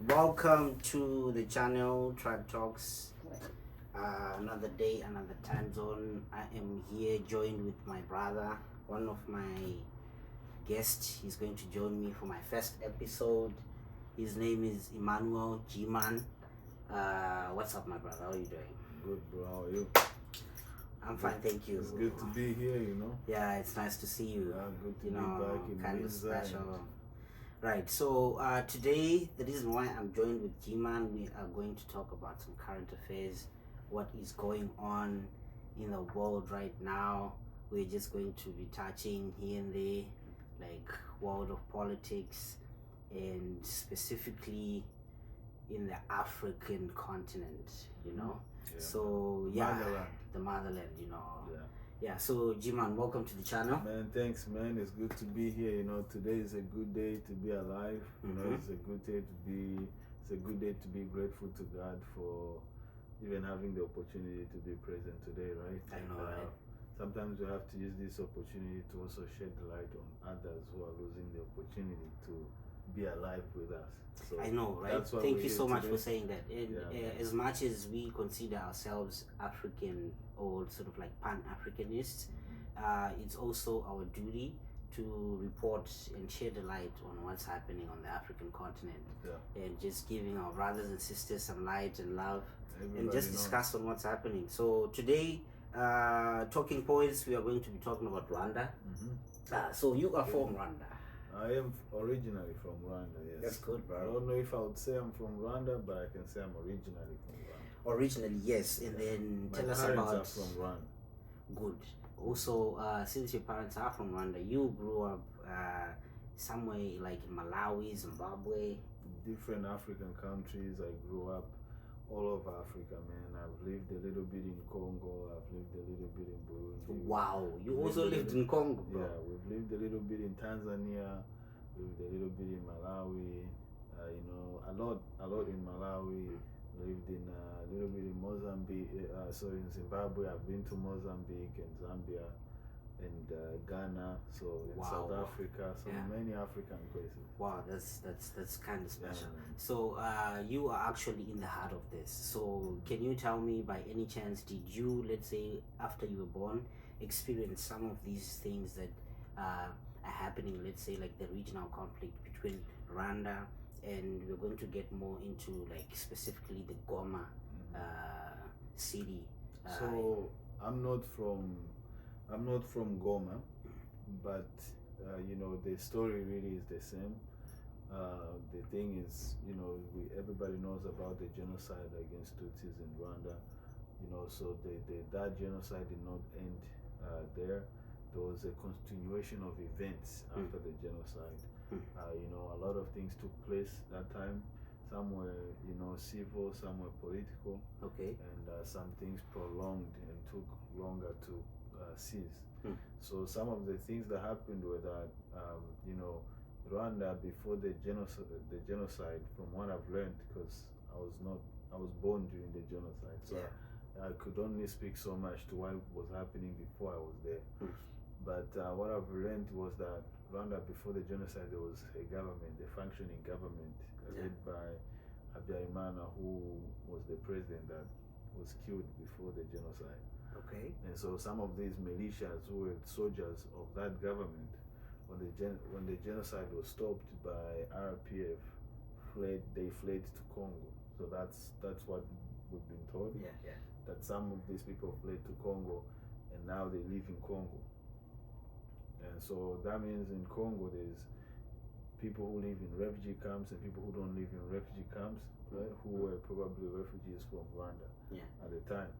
Welcome to the channel Trybe Talks. Another day, another time zone. I am here joined with my brother, one of my guests. He's going to join me for my first episode. His name is Emmanuel G-Man. What's up, my brother? How are you doing? Good, bro. How are you? I'm fine, thank you. It's good to be here, Yeah, it's nice to see you. Yeah, good to be back in kind of Queensland. special. Right, so today, the reason why I'm joined with G-Man, we are going to talk about some current affairs, what is going on in the world right now. We're just going to be touching here and there, like world of politics, and specifically in the African continent, Yeah. So, yeah, Motherland. the motherland, Yeah. Yeah, so G-Man, welcome to the channel. Man, thanks, man. It's good to be here. Today is a good day to be alive. It's a good day to be. It's a good day to be grateful to God for even having the opportunity to be present today, right? I know, right? Sometimes we have to use this opportunity to also shed light on others who are losing the opportunity to be alive with us. So I know, right? that's why Thank we're you here so much today. for saying that. And as much as we consider ourselves African or sort of like Pan-Africanists, it's also our duty to report and shed the light on what's happening on the African continent, and just giving our brothers and sisters some light and love, and just discuss on what's happening. So today, talking points, we are going to be talking about Rwanda. So you are from Rwanda. I am originally from Rwanda, yes. That's good, bro. I don't know if I would say I'm from Rwanda, but I can say I'm originally from Rwanda. Originally, yes. And then My tell us parents about... are from Rwanda. Good. Also, since your parents are from Rwanda, you grew up somewhere like in Malawi, Zimbabwe. Different African countries. I grew up all over Africa, man. I've lived a little bit in Congo. I've lived a little bit in Burundi. Wow, you also lived in Congo, bro. Yeah, we've lived a little bit in Tanzania. Lived a little bit in Malawi. A lot in Malawi. Lived in a little bit in Mozambique. In Zimbabwe. I've been to Mozambique and Zambia and Ghana. So in South Africa. So many African places. Wow, that's kind of special. Yeah. So you are actually in the heart of this. So can you tell me, by any chance, did you, let's say, after you were born, experience some of these things that are happening, let's say, like the regional conflict between Rwanda, and we're going to get more into like specifically the Goma city. So I'm not from Goma, but the story really is the same. The thing is, everybody knows about the genocide against Tutsis in Rwanda. So that genocide did not end there. There was a continuation of events after the genocide. A lot of things took place that time. Some were, civil, some were political. Okay. And some things prolonged and took longer to cease. So some of the things that happened were that, Rwanda, before the genocide, from what I've learned, because I was born during the genocide, so I could only speak so much to what was happening before I was there. But what I've learned was that Rwanda, before the genocide, there was a government, a functioning government, led by Emmanuel, who was the president that was killed before the genocide. Okay. And so some of these militias who were soldiers of that government, when the genocide was stopped by RPF, they fled to Congo. So that's what we've been told. Yeah. That some of these people fled to Congo, and now they live in Congo. And so that means in Congo there's people who live in refugee camps and people who don't live in refugee camps, right? Who were probably refugees from Rwanda at the time.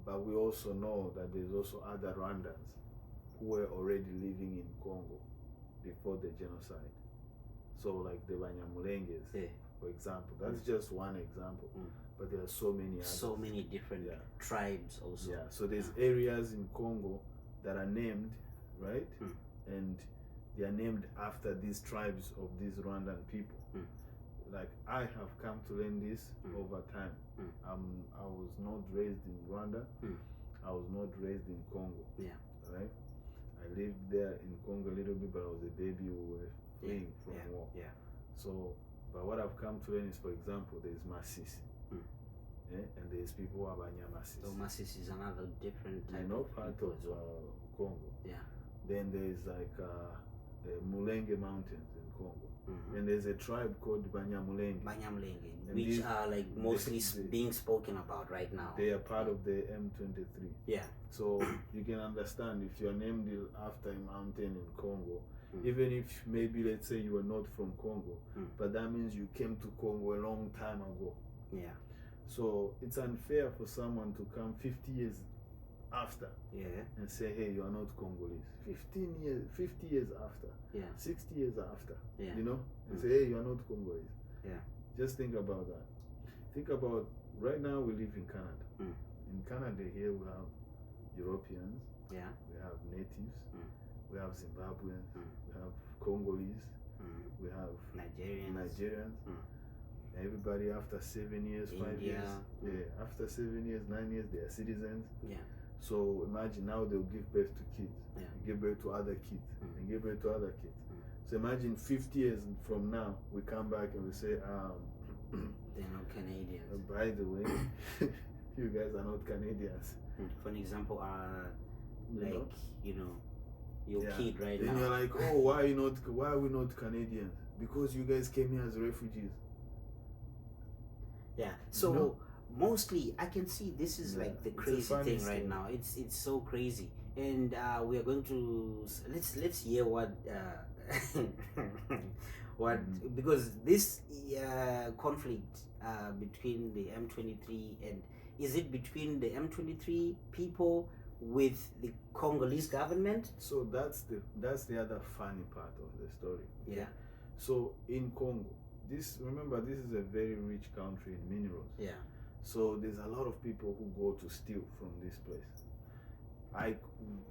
But we also know that there's also other Rwandans who were already living in Congo before the genocide. So like the Banyamulenges, for example. That's just one example. But there are so many others. So many different tribes also. Yeah, so there's areas in Congo that are named, right? And they are named after these tribes of these Rwandan people. Like, I have come to learn this over time. I was not raised in Rwanda. I was not raised in Congo. Right? I lived there in Congo a little bit, but I was a baby. We were fleeing from war. Yeah. So, but what I've come to learn is, for example, there's Masisi. And there's people who are Banyamasis. So Masisi is another different type of part of Congo. Yeah. Then there's like the Mulenge Mountains in Congo. And there's a tribe called Banyamulenge. Which are like mostly being spoken about right now. They are part of the M23. Yeah. So you can understand if you are named after a mountain in Congo, even if maybe let's say you are not from Congo, but that means you came to Congo a long time ago. Yeah. So it's unfair for someone to come 50 years after and say, hey, you are not Congolese. 50 years after, 60 years after, you know, and say, hey, you are not Congolese. Yeah. Just think about that. Think about, right now we live in Canada. In Canada here we have Europeans, we have natives, we have Zimbabweans, we have Congolese, we have Nigerians. Everybody after 7 years, 5 years, after 7 years, 9 years, they are citizens. Yeah. So imagine now they'll give birth to kids, give birth to other kids, and give birth to other kids. So imagine 50 years from now, we come back and we say, they're not Canadians. By the way, you guys are not Canadians. For an example, your kid right now. Then you're like, oh, why are we not Canadians? Because you guys came here as refugees. Yeah. So mostly I can see this is like the crazy thing right now. It's so crazy. And we are going to let's hear what because this conflict between the M23 and is it between the M23 people with the Congolese government? So that's the other funny part of the story. Yeah. So in Congo, this is a very rich country in minerals. Yeah. So there's a lot of people who go to steal from this place.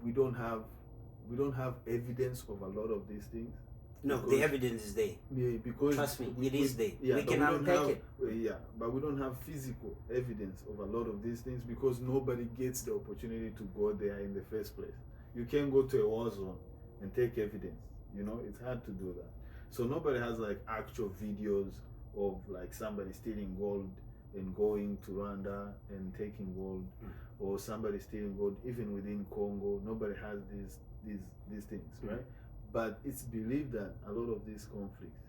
We don't have evidence of a lot of these things. No, the evidence is there. Yeah, because trust me, it is there. Yeah, we can unpack it. Yeah, but we don't have physical evidence of a lot of these things because nobody gets the opportunity to go there in the first place. You can't go to a war zone and take evidence. You know, it's hard to do that. So nobody has like actual videos of like somebody stealing gold and going to Rwanda and taking gold, or somebody stealing gold even within Congo. Nobody has these things, right? But it's believed that a lot of these conflicts,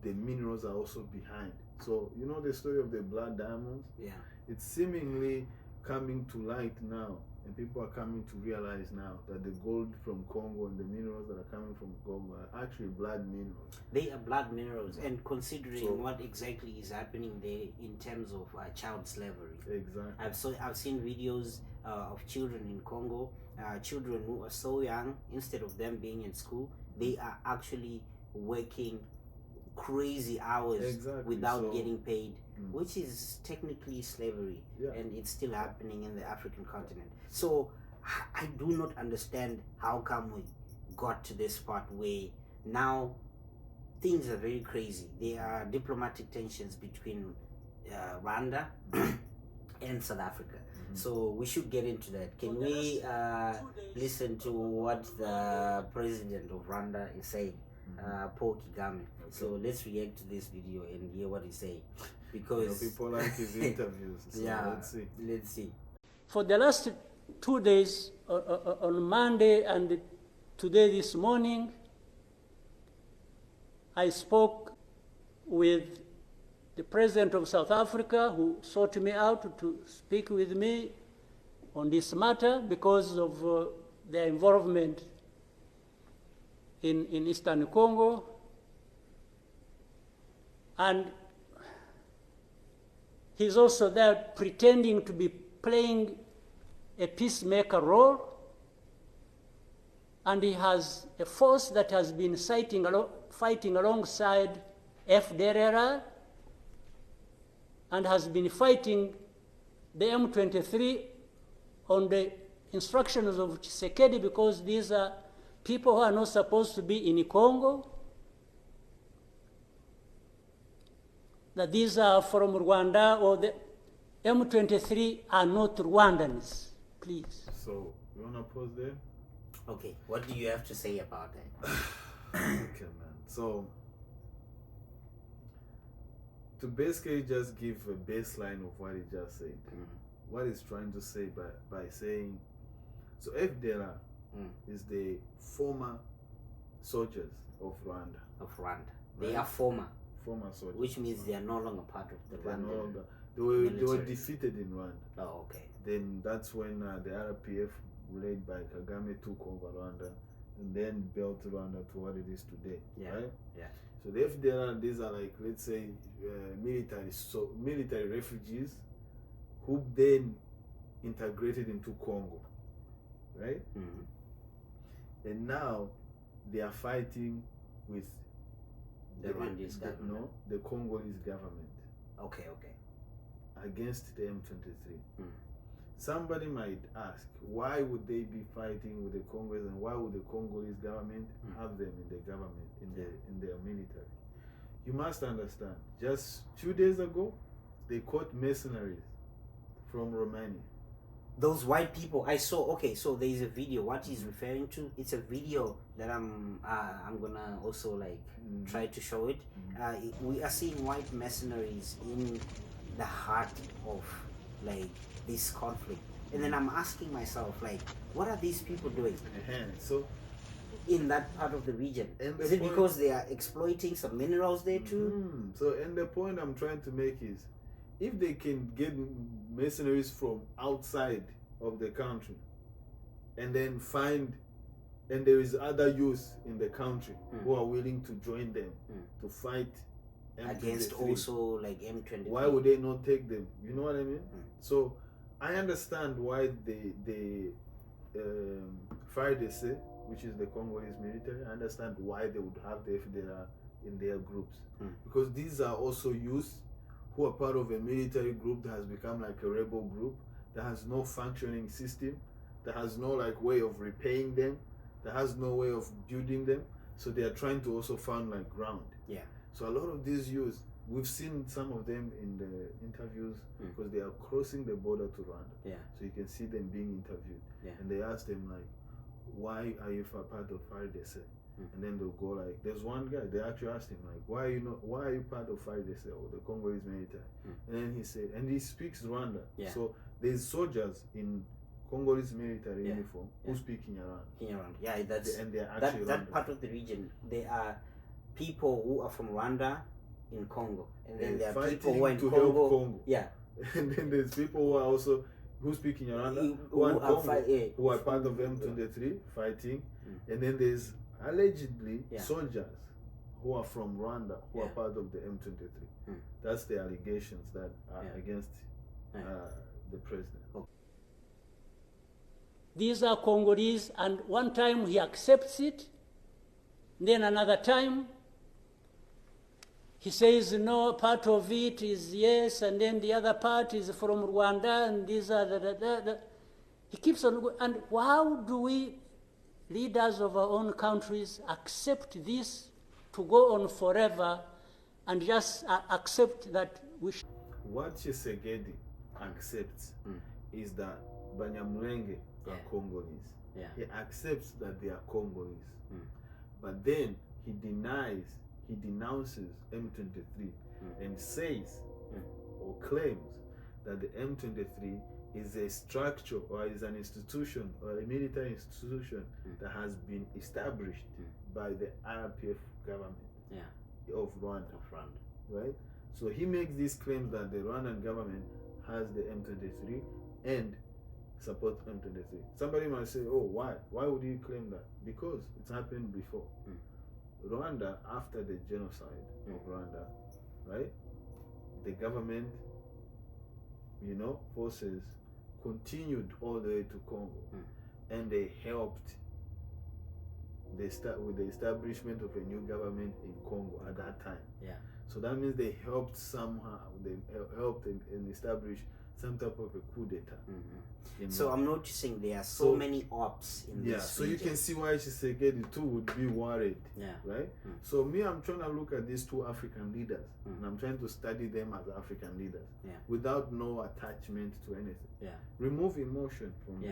the minerals are also behind. So you know the story of the blood diamonds? Yeah. It's seemingly coming to light now, and people are coming to realize now that the gold from Congo and the minerals that are coming from Congo are actually blood minerals. They are blood minerals, and considering what exactly is happening there in terms of child slavery. Exactly. I've seen videos of children in Congo, children who are so young, instead of them being in school, they are actually working crazy hours without getting paid, which is technically slavery, and it's still happening in the African continent. So I do not understand how come we got to this part where now things are very crazy. There are diplomatic tensions between Rwanda and South Africa. So we should get into that. Can we listen to what the president of Rwanda is saying, Paul Kagame? So let's react to this video and hear what he's saying, because people like his interviews. So let's see. For the last 2 days, on Monday and today this morning, I spoke with the president of South Africa, who sought me out to speak with me on this matter because of their involvement in Eastern Congo. And he's also there pretending to be playing a peacemaker role. And he has a force that has been fighting alongside FDLR and has been fighting the M23 on the instructions of Tshisekedi, because these are people who are not supposed to be in Congo, that these are from Rwanda, or the M23 are not Rwandans, please. So, you want to pause there? Okay, what do you have to say about that? Okay, man. So to basically just give a baseline of what he just said, what he's trying to say by saying, so FDLR is the former soldiers of Rwanda. They Right. are former Soldiers. which means they are no longer part of the They are no Rwandan longer- they were military. defeated in Rwanda. Oh, okay. Then that's when the RPF, led by Kagame, took over Rwanda and then built Rwanda to what it is today. Yeah. Right? Yeah. So the FDLR, these are like, let's say, military refugees who then integrated into Congo, right? And now they are fighting with The Rwandese government. the Congolese government Okay. against the M23. Somebody might ask, why would they be fighting with the Congolese, and why would the Congolese government have them in the government, in their military? You must understand, just 2 days ago, they caught mercenaries from Romania. Those white people I saw. Okay, so there is a video. What he's referring to? It's a video that I'm gonna also like try to show it. We are seeing white mercenaries in the heart of like this conflict, and then I'm asking myself like, what are these people doing So in that part of the region? And the Is it point- because they are exploiting some minerals there too? So, and the point I'm trying to make is, if they can get mercenaries from outside of the country, and then and there is other youth in the country who are willing to join them to fight Against M23, also like M23. why would they not take them? You know what I mean? So I understand why the FARDC, which is the Congolese military, I understand why they would have the FDLR in their groups, because these are also youth who are part of a military group that has become like a rebel group, that has no functioning system, that has no like way of repaying them, that has no way of building them. So they are trying to also find like ground. Yeah. So a lot of these youth, we've seen some of them in the interviews because they are crossing the border to Rwanda. Yeah. So you can see them being interviewed. Yeah. And they ask them like, why are you a part of FARDC? And then they'll go like, there's one guy, they actually asked him like, why are you part of FARDC or the Congolese military? And then he said, and he speaks Rwanda. Yeah. So there's soldiers in Congolese military uniform who speak Kinyarwanda. Yeah, that's And they're actually that Rwandans. part of the region. There are people who are from Rwanda in Congo, and then there are people who are in to help Congo. Congo. Yeah. And then there's people who are also who speak Kinyarwanda, who are in Congo, who are part of M23 fighting, and then there's allegedly soldiers who are from Rwanda who are part of the M23. That's the allegations that are against the president. These are Congolese, and one time he accepts it, then another time he says no, part of it is yes, and then the other part is from Rwanda, and these are the. He keeps on going. And how do we, leaders of our own countries, accept this to go on forever and just accept that we should? What Tshisekedi accepts is that Banyamulenge are Congolese. Yeah. He accepts that they are Congolese. But then he denounces M23 and says or claims that the M23 is a structure or is an institution or a military institution that has been established by the RPF government of Rwanda. Right? So he makes these claims that the Rwandan government has the M23 and supports M23. Somebody might say, oh, why? Why would you claim that? Because it's happened before. Rwanda, after the genocide of Rwanda, right? The government, forces continued all the way to Congo, and they helped with the establishment of a new government in Congo at that time. Yeah. So that means they helped somehow. They helped and establish some type of a coup d'etat. So I'm noticing there are so many ops in this so you region. can see why Tshisekedi too would be worried. Yeah. Right? So me, I'm trying to look at these two African leaders and I'm trying to study them as African leaders without no attachment to anything. Yeah. Remove emotion from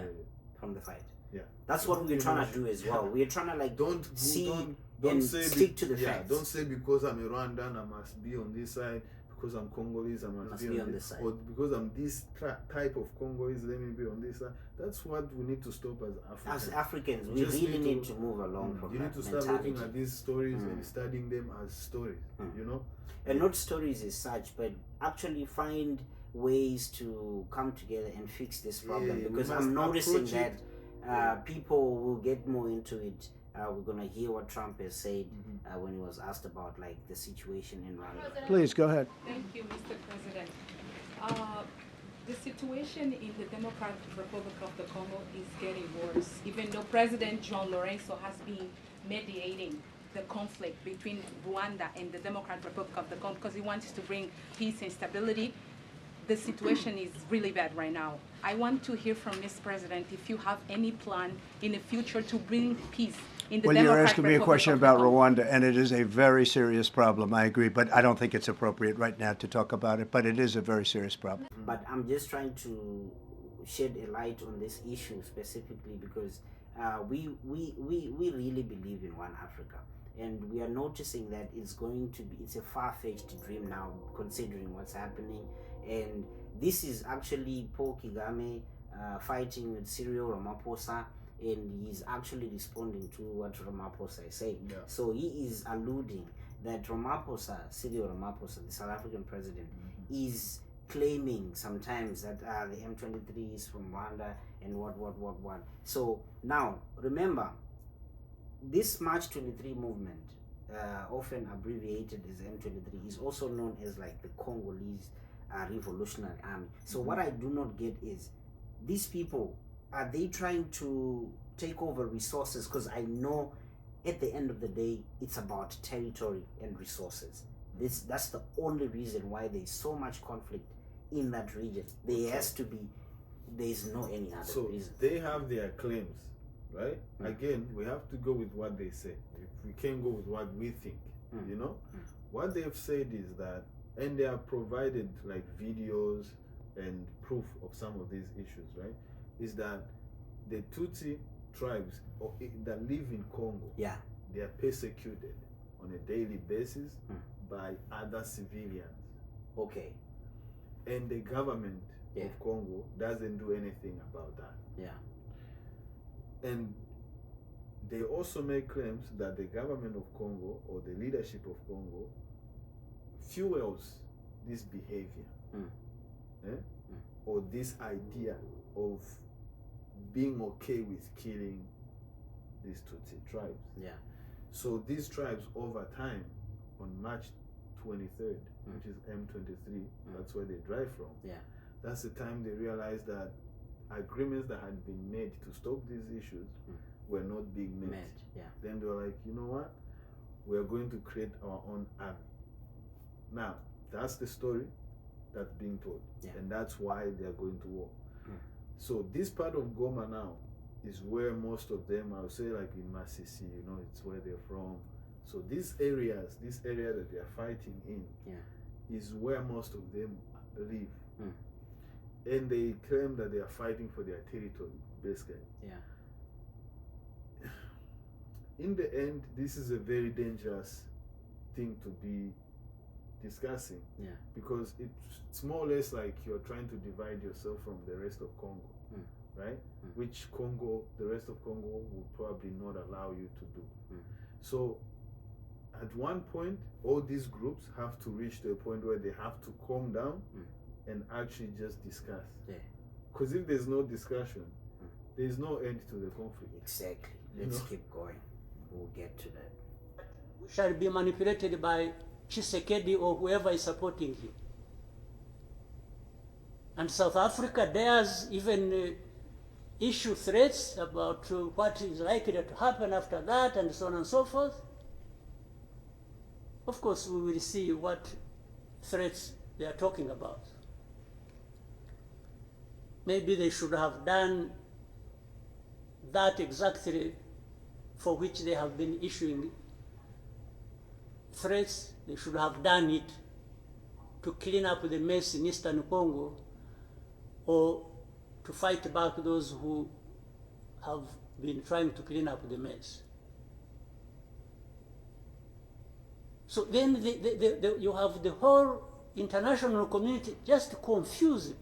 from the fight. Yeah. That's what we're trying to do as well. We're trying to like Don't say stick to the facts. Don't say because I'm a Rwandan I must be on this side. Because I'm Congolese, I must be on this side. Or because I'm this type of Congolese, let me be on this side. That's what we need to stop as Africans. As Africans, we really need to move along from that. You need to start looking at these stories and studying them as stories, you know? And not stories as such, but actually find ways to come together and fix this problem. Because I'm noticing that people will get more into it. We're going to hear what Trump has said when he was asked about like the situation in Rwanda. Please, go ahead. Thank you, Mr. President. The situation in the Democratic Republic of the Congo is getting worse, even though President John Lorenzo has been mediating the conflict between Rwanda and the Democratic Republic of the Congo because he wants to bring peace and stability. The situation is really bad right now. I want to hear from Mr. President if you have any plan in the future to bring peace in the Well, you're asking me a question about Congo. Rwanda, and it is a very serious problem. I agree, but I don't think it's appropriate right now to talk about it. But it is a very serious problem. But I'm just trying to shed a light on this issue specifically because we really believe in one Africa. And we are noticing that it's a far-fetched dream now considering what's happening. And this is actually Paul Kagame fighting with Cyril Ramaphosa, and he's actually responding to what Ramaphosa is saying. Yeah. So he is alluding that Cyril Ramaphosa, the South African president, is claiming sometimes that the M23 is from Rwanda and what. So now, remember, this March 23 movement, often abbreviated as M23, is also known as like the Congolese Revolutionary Army. So what I do not get is, these people, are they trying to take over resources? Because I know at the end of the day, it's about territory and resources. That's the only reason why there's so much conflict in that region. There's no any other reason. They have their claims, right? Again, we have to go with what they say. If we can't go with what we think, you know? What they've said is that, and they have provided like videos and proof of some of these issues, right? Is that the Tutsi tribes that live in Congo, they are persecuted on a daily basis by other civilians. Okay. And the government of Congo doesn't do anything about that. Yeah. And they also make claims that the government of Congo or the leadership of Congo fuels this behavior or this idea of being okay with killing these Tutsi tribes. Yeah. So these tribes over time, on March 23rd, which is M23, that's where they drive from. Yeah. That's the time they realized that agreements that had been made to stop these issues were not being met. Yeah. Then they were like, you know what? We're going to create our own army. Now, that's the story that's being told. Yeah. And that's why they're going to war. So this part of Goma now is where most of them, I would say like in Masisi, you know, it's where they're from. So this area that they're fighting in is where most of them live. And they claim that they are fighting for their territory, basically. Yeah. In the end, this is a very dangerous thing to be discussing. Yeah. Because it's more or less like you're trying to divide yourself from the rest of Congo, right? Which Congo, the rest of Congo will probably not allow you to do. So at one point, all these groups have to reach to a point where they have to calm down and actually just discuss. Yeah. Because if there's no discussion, there's no end to the conflict. Exactly. Let's keep going. We'll get to that. Shall be manipulated by Tshisekedi or whoever is supporting him. And South Africa dares even issue threats about what is likely to happen after that and so on and so forth. Of course, we will see what threats they are talking about. Maybe they should have done that exactly for which they have been issuing threats. They should have done it to clean up the mess in Eastern Congo or to fight back those who have been trying to clean up the mess. So then you have the whole international community just confused.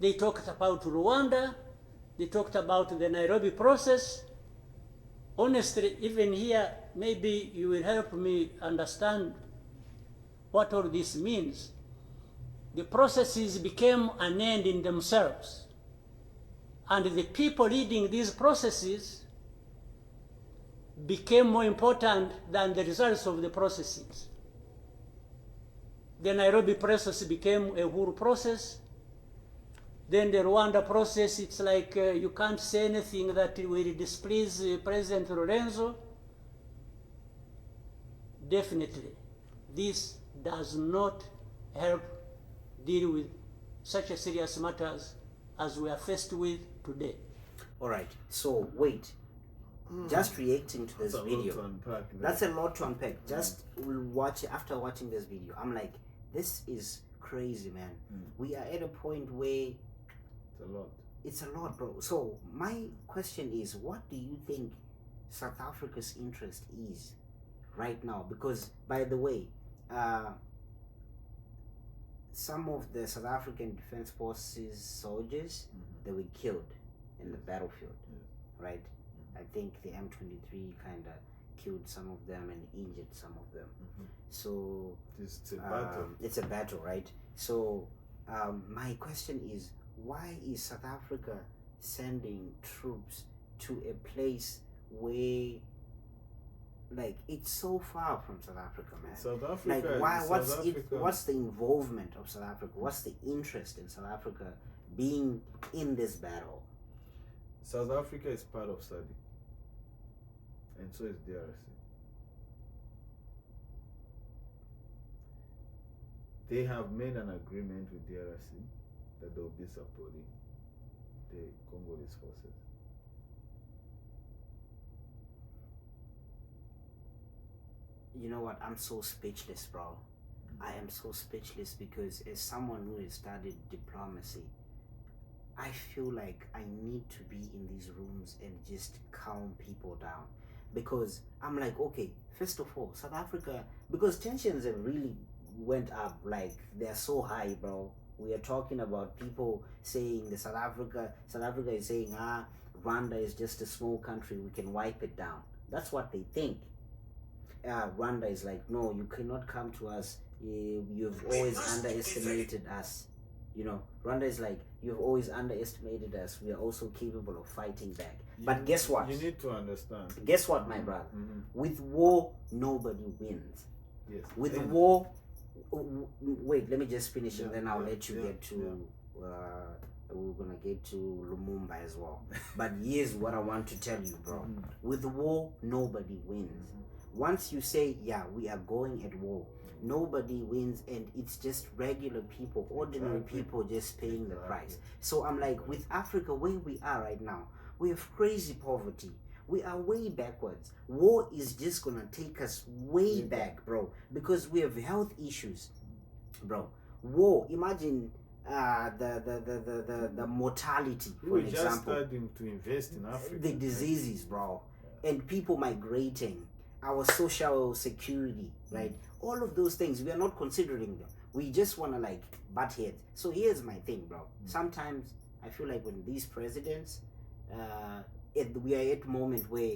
They talked about Rwanda, they talked about the Nairobi process. Honestly, even here, maybe you will help me understand what all this means. The processes became an end in themselves. And the people leading these processes became more important than the results of the processes. The Nairobi process became a Uhuru process. Then the Rwanda process, it's like you can't say anything that will displease President Lorenzo. Definitely, this does not help deal with such a serious matters as we are faced with today. All right. So wait, just reacting to this That's a lot video. to unpack, That's a lot to unpack. Just watch after watching this video. I'm like, this is crazy, man. We are at a point where It's a lot. it's a lot, bro. So my question is, what do you think South Africa's interest is right now? Because, by the way, some of the South African Defense Forces soldiers, they were killed in the battlefield, right? I think the M23 kind of killed some of them and injured some of them. So It's a battle. it's a battle, right? So my question is, why is South Africa sending troops to a place where, like, it's so far from South Africa, man? South Africa. Like, why? South Africa. What's the involvement of South Africa? What's the interest in South Africa being in this battle? South Africa is part of SADC, and so is DRC. They have made an agreement with DRC that they'll be supporting the Congolese forces. You know what? I'm so speechless, bro. I am so speechless because, as someone who has studied diplomacy, I feel like I need to be in these rooms and just calm people down. Because I'm like, okay, first of all, South Africa, because tensions have really went up, like they're so high, bro. We are talking about people saying South Africa is saying, Rwanda is just a small country, we can wipe it down. That's what they think. Rwanda is like, no, you cannot come to us. You've always underestimated us. You know, Rwanda is like, you've always underestimated us. We are also capable of fighting back. But guess what? You need to understand. Guess what, my brother? With war, nobody wins. Yes. With war, wait, let me just finish and then I'll let you get to. We're gonna get to Lumumba as well. But here's what I want to tell you, bro. With war, nobody wins. Once you say, yeah, we are going at war, nobody wins, and it's just regular people, ordinary people just paying the price. So I'm like, with Africa, where we are right now, we have crazy poverty. We are way backwards. War is just gonna take us way back, bro, because we have health issues, bro. War, imagine the mortality, for We're example. just starting to invest in Africa. The diseases, bro, and people migrating, our social security, right? All of those things, we are not considering them. We just want to, like, butt heads. So here's my thing, bro. Sometimes I feel like when these presidents, we are at a moment where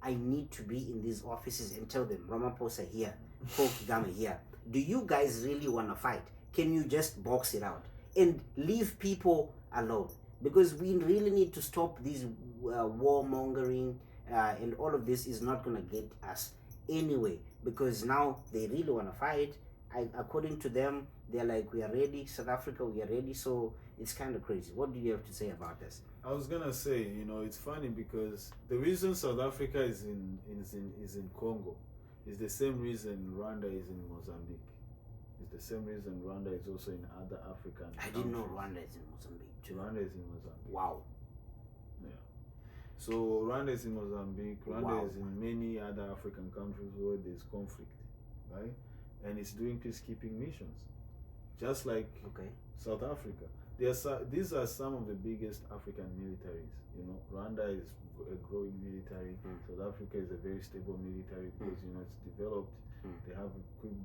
I need to be in these offices and tell them, Ramaphosa here, Paul Kagame here, do you guys really want to fight? Can you just box it out and leave people alone? Because we really need to stop this warmongering, and all of this is not going to get us anyway, because now they really want to fight. According to them, they're like, we are ready, South Africa, we are ready. So it's kind of crazy. What do you have to say about this? I was gonna say, you know, it's funny because the reason South Africa is in Congo is the same reason Rwanda is in Mozambique. It's the same reason Rwanda is also in other African countries. I didn't know Rwanda is in Mozambique too. Rwanda is in Mozambique. Wow. Yeah. So Rwanda is in Mozambique. Rwanda is in many other African countries where there's conflict, right? And it's doing peacekeeping missions, just like South Africa. these are some of the biggest African militaries. You know, Rwanda is a growing military. South Africa is a very stable military because you know it's developed. They have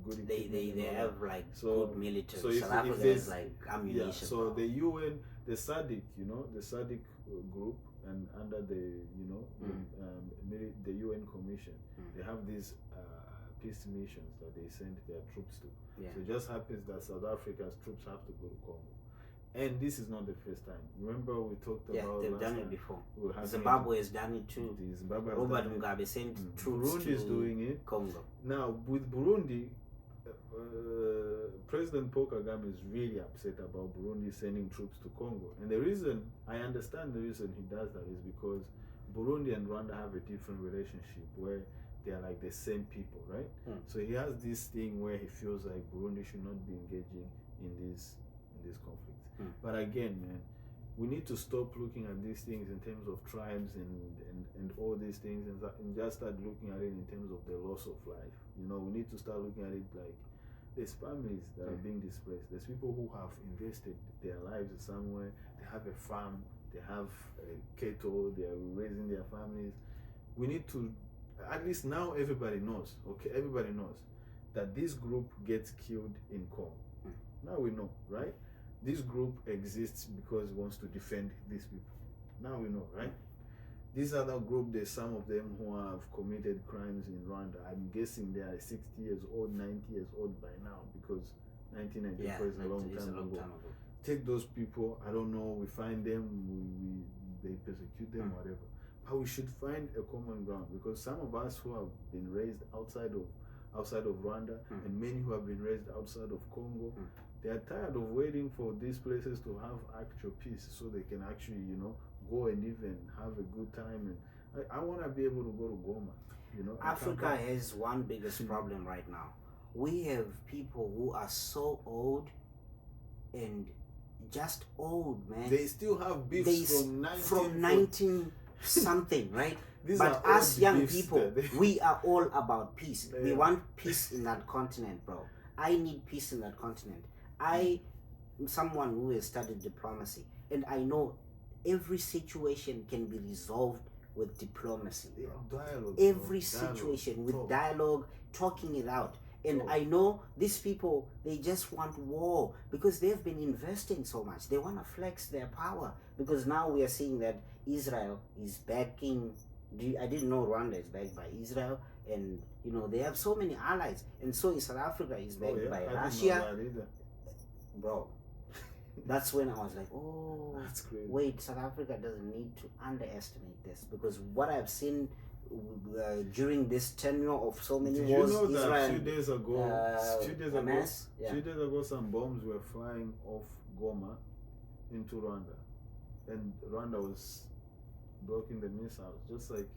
good equipment. They have like good military. So South Africa is like ammunition. Yeah, so the UN, the SADC, you know, the SADC group, and under the the UN Commission, they have these peace missions that they send their troops to. Yeah. So it just happens that South Africa's troops have to go to Congo. And this is not the first time. Remember we talked about they've last done time it before. Zimbabwe has done it too. Zimbabwe has Robert done it. Mugabe sent troops Burundi to is doing it. Congo. Now with Burundi, President Paul Kagame is really upset about Burundi sending troops to Congo. And the reason, I understand the reason he does that is because Burundi and Rwanda have a different relationship where they are like the same people, right? So he has this thing where he feels like Burundi should not be engaging in these conflicts. But again, man, we need to stop looking at these things in terms of tribes and all these things and just start looking at it in terms of the loss of life. You know, we need to start looking at it like there's families that are being displaced. There's people who have invested their lives somewhere. They have a farm, they have cattle, they are raising their families. We need to, at least now everybody knows, okay, everybody knows that this group gets killed in Congo. Now we know, right? This group exists because it wants to defend these people. Now we know, right? This other group, there's some of them who have committed crimes in Rwanda. I'm guessing they are 60 years old, 90 years old by now because 1994 is a long time ago. Take those people, I don't know, we find them, they persecute them, whatever. But we should find a common ground because some of us who have been raised outside of Rwanda and many who have been raised outside of Congo, they are tired of waiting for these places to have actual peace so they can actually, you know, go and even have a good time. And I want to be able to go to Goma. You know, Africa has one biggest problem right now. We have people who are so old and just old, man. They still have beefs from 19 something, right? These but are us young beefs people, we are all about peace. Yeah. We want peace in that continent, bro. I need peace in that continent. I am someone who has studied diplomacy, and I know every situation can be resolved with diplomacy, bro. Dialogue, every situation with dialogue, talking it out. And I know these people, they just want war because they've been investing so much. They want to flex their power because now we are seeing that Israel is backing. I didn't know Rwanda is backed by Israel, and you know they have so many allies, and so is South Africa is backed by Russia. Bro, that's when I was like, oh, that's crazy. Wait, South Africa doesn't need to underestimate this because what I've seen during this tenure of so many wars, you know Israel, that few days ago, some bombs were flying off Goma into Rwanda, and Rwanda was blocking the missiles. Just like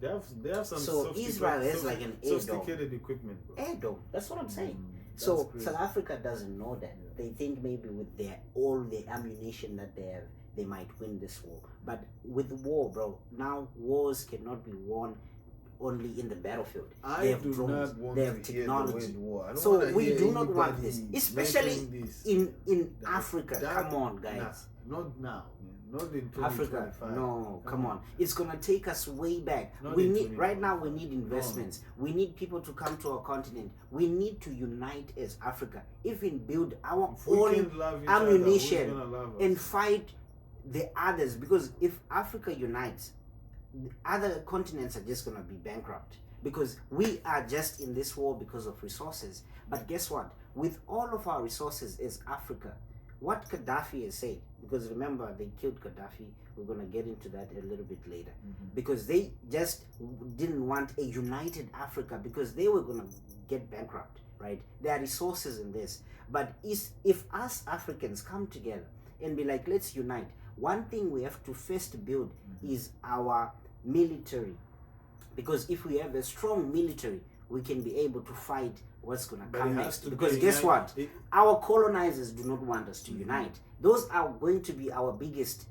they have some. So Israel has like an sophisticated equipment, bro. Air dome. That's what I'm saying. So crazy. South Africa doesn't know that. Yeah. They think maybe with all the ammunition that they have, they might win this war. But with war, bro, now wars cannot be won only in the battlefield. They have drones, they have technology. So we do not want this, especially in Africa. Come on, guys. Not now. Not in Africa, no, come on. It's gonna take us way back. We need right now. We need investments. We need people to come to our continent. We need to unite as Africa. Even build our own ammunition and fight the others. Because if Africa unites, the other continents are just gonna be bankrupt. Because we are just in this war because of resources. But guess what? With all of our resources as Africa, what Gaddafi has said, because remember they killed Gaddafi, we're going to get into that a little bit later, because they just didn't want a united Africa because they were going to get bankrupt, right? There are resources in this, but if us Africans come together and be like, let's unite, one thing we have to first build is our military, because if we have a strong military, we can be able to fight what's going to come next. Because guess what? Our colonizers do not want us to unite. Those are going to be our biggest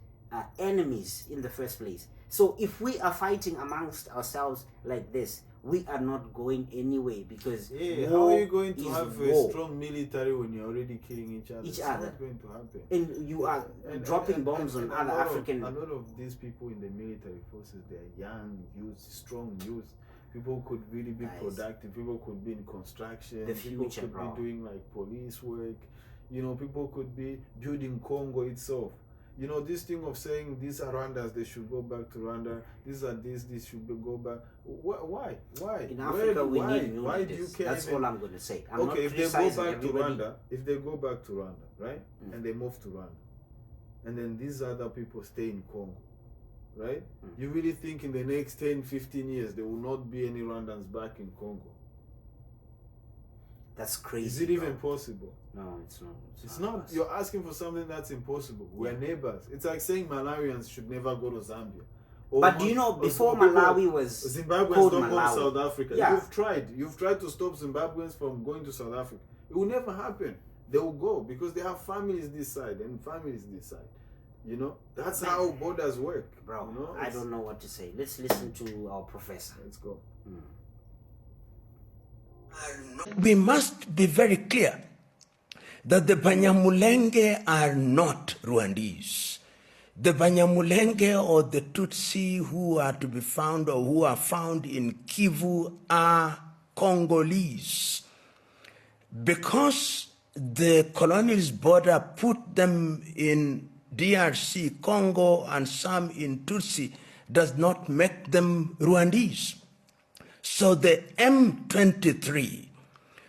enemies in the first place. So if we are fighting amongst ourselves like this, we are not going anywhere because Yeah, war how are you going to is have war. a strong military when you're already killing each other? Each It's other. not going to happen. And you are dropping bombs on other African. A lot of these people in the military forces, they're young youth, strong youth. People could really be Nice. productive. People could be in construction. The People future, could bro. be doing like police work. You know, people could be building Congo itself. You know, this thing of saying these are Rwandans, they should go back to Rwanda. These are this should go back. Why? In Africa, we why? need new Why do you leaders. care? That's even- all I'm going to say. I'm Okay, not if they go criticizing back to everybody. Rwanda, right, and they move to Rwanda, and then these other people stay in Congo, right? You really think in the next 10, 15 years there will not be any Rwandans back in Congo? That's crazy. Is it even possible? No, it's not. It's not. possible. You're asking for something that's impossible. We're Yeah. neighbors. It's like saying Malawians should never go to Zambia. Or But do you know, or before people- Malawi was Zimbabweans called don't go to Malawi. South Africa. Yeah. You've tried to stop Zimbabweans from going to South Africa. It will never happen. They will go because they have families this side and families this side. You know, that's how borders work. Bro, you know? I don't know what to say. Let's listen to our professor. Let's go. We must be very clear that the Banyamulenge are not Rwandese. The Banyamulenge or the Tutsi who are to be found or who are found in Kivu are Congolese. Because the colonialist border put them in DRC, Congo, and some in Tutsi does not make them Rwandese. So the M23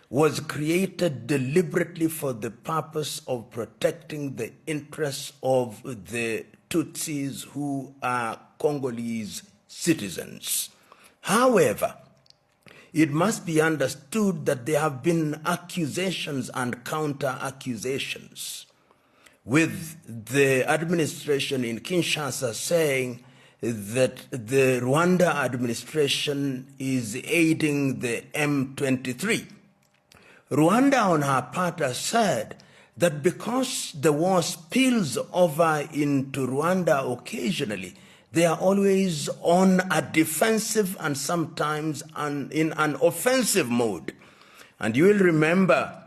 was created deliberately for the purpose of protecting the interests of the Tutsis who are Congolese citizens. However, it must be understood that there have been accusations and counter-accusations, with the administration in Kinshasa saying that the Rwanda administration is aiding the M23. Rwanda, on her part, has said that because the war spills over into Rwanda occasionally, they are always on a defensive and sometimes in an offensive mode. And you will remember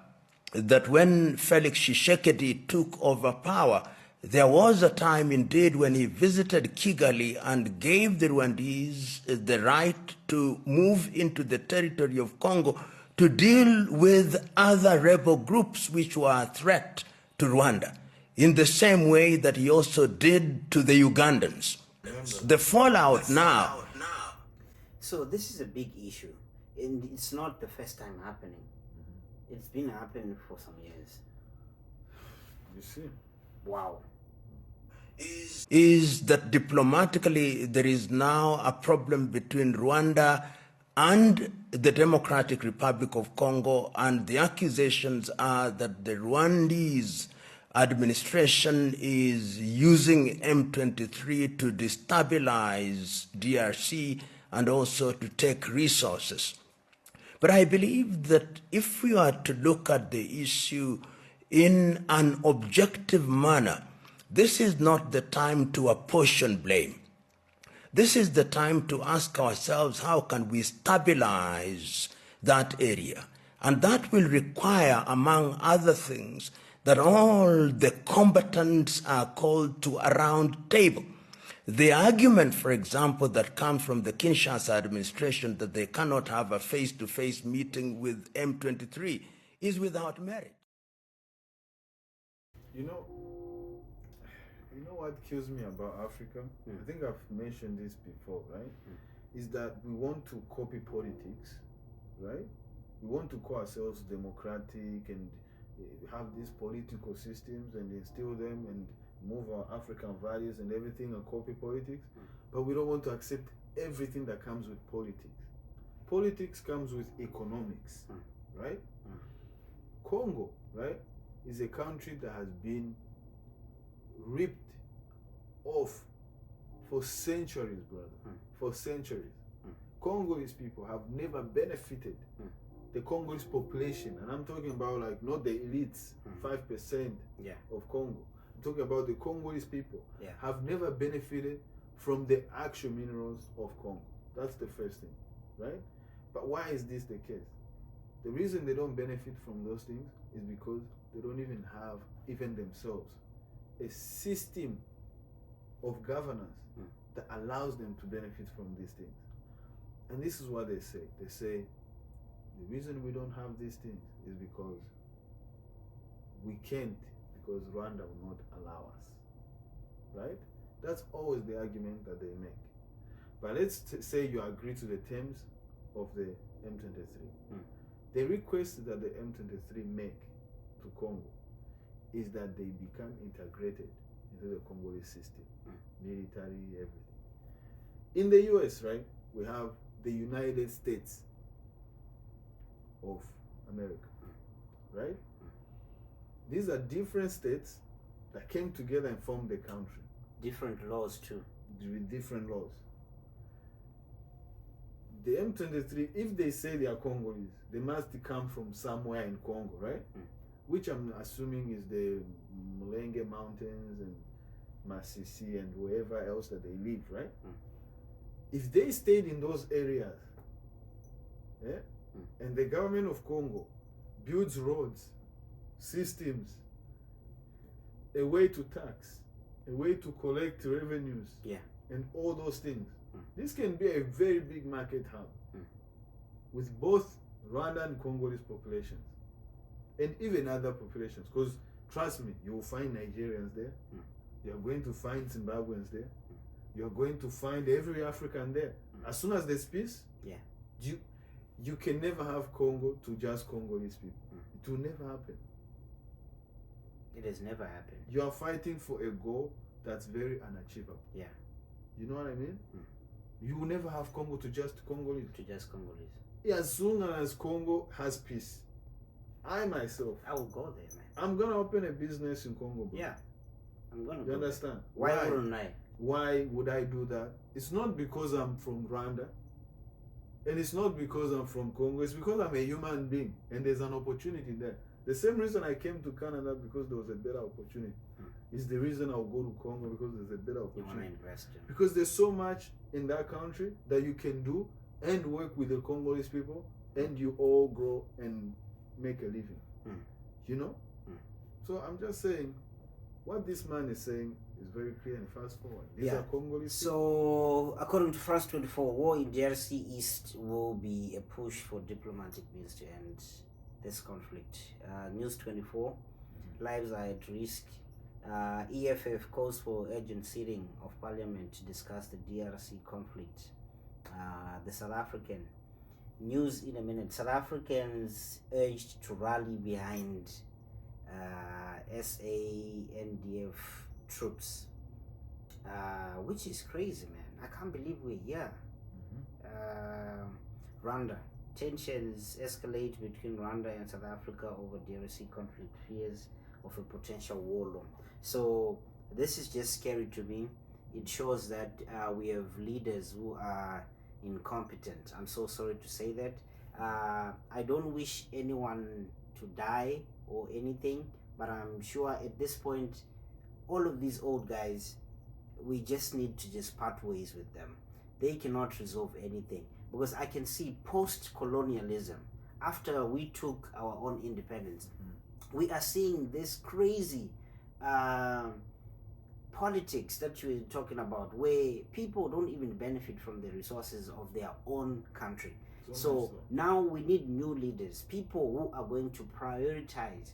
that when Felix Tshisekedi took over power, there was a time indeed when he visited Kigali and gave the Rwandese the right to move into the territory of Congo to deal with other rebel groups which were a threat to Rwanda, in the same way that he also did to the Ugandans. The fallout now. So this is a big issue, and it's not the first time happening. It's been happening for some years. You see? Wow. Is that diplomatically there is now a problem between Rwanda and the Democratic Republic of Congo, and the accusations are that the Rwandese administration is using M23 to destabilize DRC and also to take resources. But I believe that if we are to look at the issue in an objective manner, this is not the time to apportion blame. This is the time to ask ourselves, how can we stabilize that area? And that will require, among other things, that all the combatants are called to a round table. The argument, for example, that comes from the Kinshasa administration that they cannot have a face-to-face meeting with M23 is without merit. You know what kills me about Africa? I think I've mentioned this before, right? Is that we want to copy politics, right? We want to call ourselves democratic and have these political systems and instill them and move our African values and everything and copy politics, but we don't want to accept everything that comes with politics. Politics comes with economics, right? Congo, right, is a country that has been ripped off for centuries, brother. For centuries. Congolese people have never benefited. The Congolese population, and I'm talking about like not the elites, 5% of Congo. I'm talking about the Congolese people have never benefited from the actual minerals of Congo. That's the first thing, right? But why is this the case? The reason they don't benefit from those things is because they don't even have, even themselves, a system of governance that allows them to benefit from these things. And this is what they say. They say, the reason we don't have these things is because we can't, because Rwanda will not allow us. Right? That's always the argument that they make. But let's say you agree to the terms of the M23. The request that the M23 make to Congo is that they become integrated into the Congolese system, military, everything. In the US, right, we have the United States of America, right? These are different states that came together and formed the country. Different laws too. With different laws. The M23, if they say they are Congolese, they must come from somewhere in Congo, right? Which I'm assuming is the Mulenge Mountains and Masisi and wherever else that they live, right? If they stayed in those areas, and the government of Congo builds roads, systems, a way to tax, a way to collect revenues, and all those things, this can be a very big market hub with both Rwandan and Congolese populations and even other populations. Because trust me, you will find Nigerians there, you're going to find Zimbabweans there, you're going to find every African there. As soon as there's peace, you can never have Congo to just Congolese people. It will never happen. It has never happened. You are fighting for a goal that's very unachievable. Yeah. You know what I mean? You will never have Congo to just Congolese. To just Congolese. As soon as Congo has peace, I myself, I will go there, man. I'm gonna open a business in Congo, bro. Yeah. I'm gonna You go understand? there. Why wouldn't I? Why would I do that? It's not because I'm from Rwanda, and it's not because I'm from Congo. It's because I'm a human being, and there's an opportunity there. The same reason I came to Canada, because there was a better opportunity. Is the reason I'll go to Congo, because there's a better You want to opportunity. invest in. Because there's so much in that country that you can do and work with the Congolese people, and you all grow and make a living. You know? So I'm just saying, what this man is saying is very clear and fast forward. These are Congolese people. So, according to France 24, war in DRC East will be a push for diplomatic means to end this conflict. News 24, lives are at risk. EFF calls for urgent sitting of parliament to discuss the DRC conflict. The South African news in a minute. South Africans urged to rally behind SANDF troops, which is crazy, man. I can't believe we're here. Rwanda. Tensions escalate between Rwanda and South Africa over DRC conflict, fears of a potential war zone. So this is just scary to me. It shows that we have leaders who are incompetent. I'm so sorry to say that. I don't wish anyone to die or anything, but I'm sure at this point, all of these old guys, we just need to just part ways with them. They cannot resolve anything, because I can see post-colonialism, after we took our own independence, we are seeing this crazy politics that you were talking about, where people don't even benefit from the resources of their own country. So now we need new leaders, people who are going to prioritize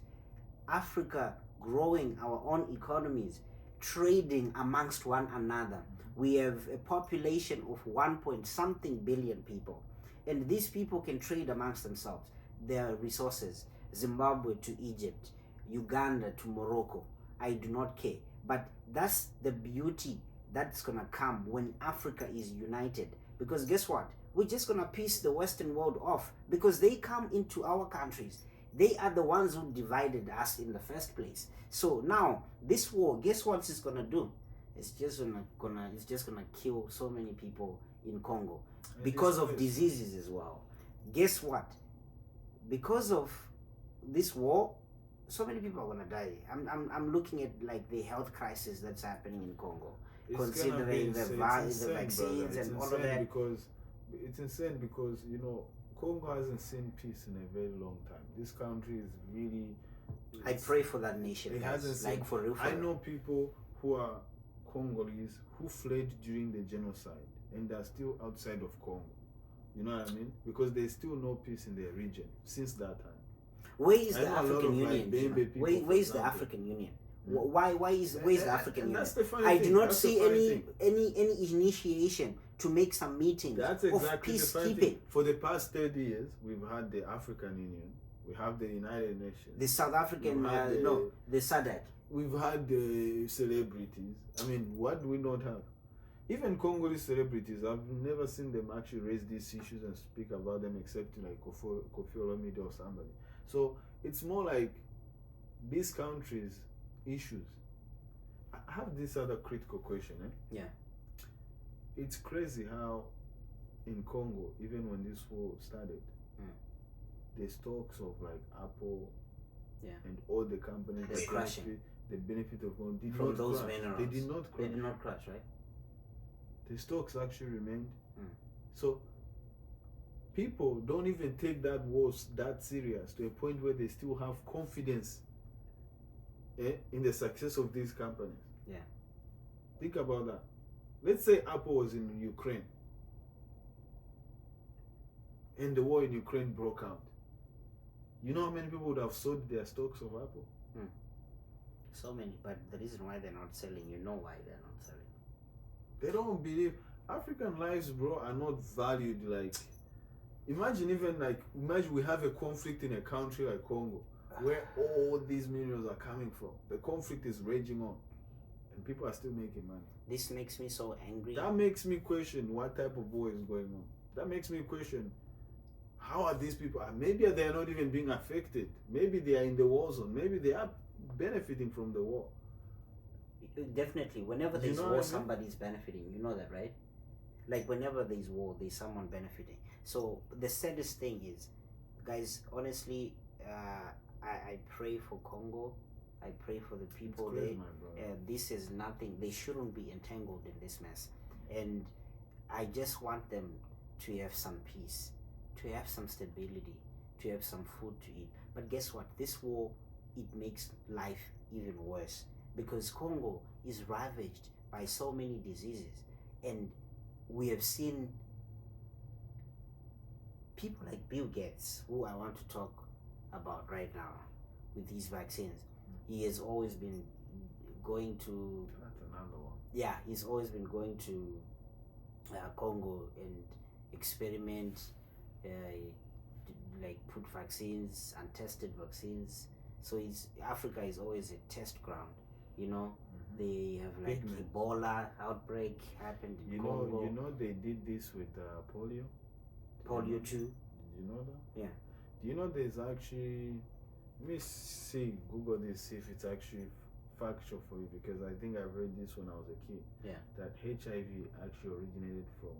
Africa growing our own economies, trading amongst one another. We have a population of 1-point-something billion people, and these people can trade amongst themselves their resources. Zimbabwe to Egypt, Uganda to Morocco, I do not care. But that's the beauty that's gonna come when Africa is united. Because guess what? We're just gonna piss the Western world off, because they come into our countries. They are the ones who divided us in the first place. So now this war, guess what it's gonna do? It's just gonna kill so many people in Congo because of diseases as well. Guess what? Because of this war, so many people are gonna die. I'm looking at like the health crisis that's happening in Congo, considering the vaccines and all of that. Because it's insane, because Congo hasn't seen peace in a very long time. This country is really. I pray for that nation. It guys. hasn't seen. Like for real. I know people who are Congolese who fled during the genocide and are still outside of Congo. You know what I mean? Because there's still no peace in the region since that time. Where is I the know a lot African of, like, Union? Bembe people, Where for is the example. African Union? Why is where's the African and Union? that's the funny I thing. do not That's the see funny any initiation to make some meetings That's of exactly the funny peacekeeping. thing. For the past 30 years, we've had the African Union, we have the United Nations, The South African We've had the SADC. we've had the celebrities. I mean, what do we not have? Even Congolese celebrities, I've never seen them actually raise these issues and speak about them except like Kofi Olomide or somebody. So it's more like these countries' issues. I have this other critical question. Yeah. It's crazy how in Congo, even when this war started, the stocks of like Apple and all the companies They're crashing. the benefit of Congo did From not those crash. minerals. They did not crash. They did not crash, right? The stocks actually remained. So people don't even take that war that serious to a point where they still have confidence in the success of these companies. Yeah. Think about that. Let's say Apple was in Ukraine and the war in Ukraine broke out. You know how many people would have sold their stocks of Apple? So many, but the reason why they're not selling, you know why they're not selling. They don't believe African lives, bro, are not valued. Like, imagine we have a conflict in a country like Congo where all these minerals are coming from. The conflict is raging on and people are still making money. This makes me so angry. That makes me question what type of war is going on. That makes me question how are these people, maybe they're not even being affected. Maybe they are in the war zone. Maybe they are benefiting from the war. Definitely, whenever You there's know war, what I mean? somebody's benefiting. You know that, right? Like whenever there's war, there's someone benefiting. So the saddest thing is, guys, honestly, I pray for Congo. I pray for the people It's there. crazy, my brother. This is nothing. They shouldn't be entangled in this mess. And I just want them to have some peace, to have some stability, to have some food to eat. But guess what? This war, it makes life even worse because Congo is ravaged by so many diseases. And we have seen people like Bill Gates, who I want to talk about right now with these vaccines. He has always been going to That's another one. yeah, he's always been going to Congo and experiment, like put vaccines, untested vaccines. So Africa is always a test ground. You know, they have like Pigments. Ebola outbreak happened in Congo. You know they did this with polio. Polio too. Did you know that? Yeah. Do you know there's actually? Let me see. Google this. See if it's actually factual for you because I think I read this when I was a kid. Yeah. That HIV actually originated from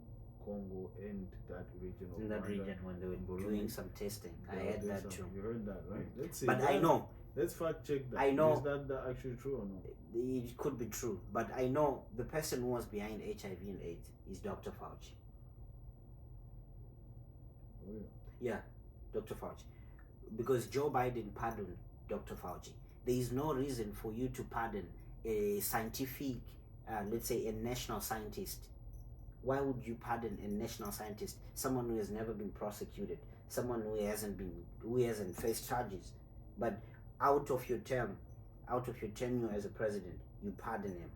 Congo and that region of In that Rwanda region when they were and Burundi. doing some testing, I They heard did that some- too. You heard that, right? Let's see. But I know Let's fact check that. I know- Is that actually true or not? it could be true, but I know the person who was behind HIV and AIDS is Dr. Fauci. Oh, yeah. Yeah, Dr. Fauci. Because Joe Biden pardoned Dr. Fauci. There is no reason for you to pardon a scientific, let's say a national scientist. Why would you pardon a national scientist? Someone who has never been prosecuted, someone who hasn't faced charges. But out of your tenure as a president, you pardon him.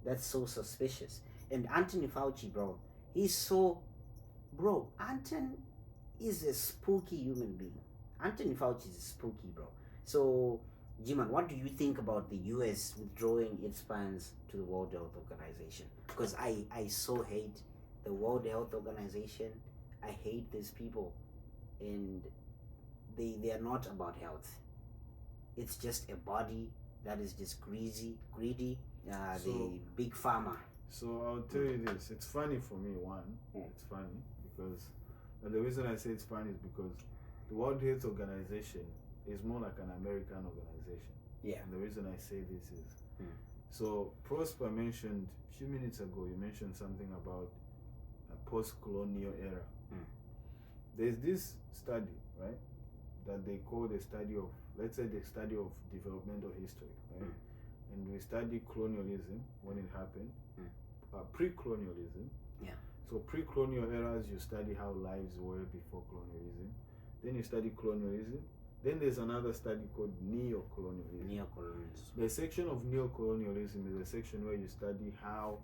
That's so suspicious. And Anthony Fauci, bro, Anthony is a spooky human being. Anthony Fauci is spooky, bro. So, Jiman, what do you think about the US withdrawing its funds to the World Health Organization? Because I so hate the World Health Organization. I hate these people. And they are not about health. It's just a body that is just greedy, the big pharma. So I'll tell you this. It's funny for me. One, it's funny because the reason I say it's funny is because the World Health Organization is more like an American organization. Yeah. And the reason I say this is, so Prosper mentioned a few minutes ago. You mentioned something about a post-colonial era. there's this study, right, that they call the study of, let's say, the study of developmental history, right? And we study colonialism when it happened, pre-colonialism. Yeah. So pre-colonial eras, you study how lives were before colonialism. Then you study colonialism. Then there's another study called neo-colonialism. Neo-colonialism. The section of neo-colonialism is a section where you study how,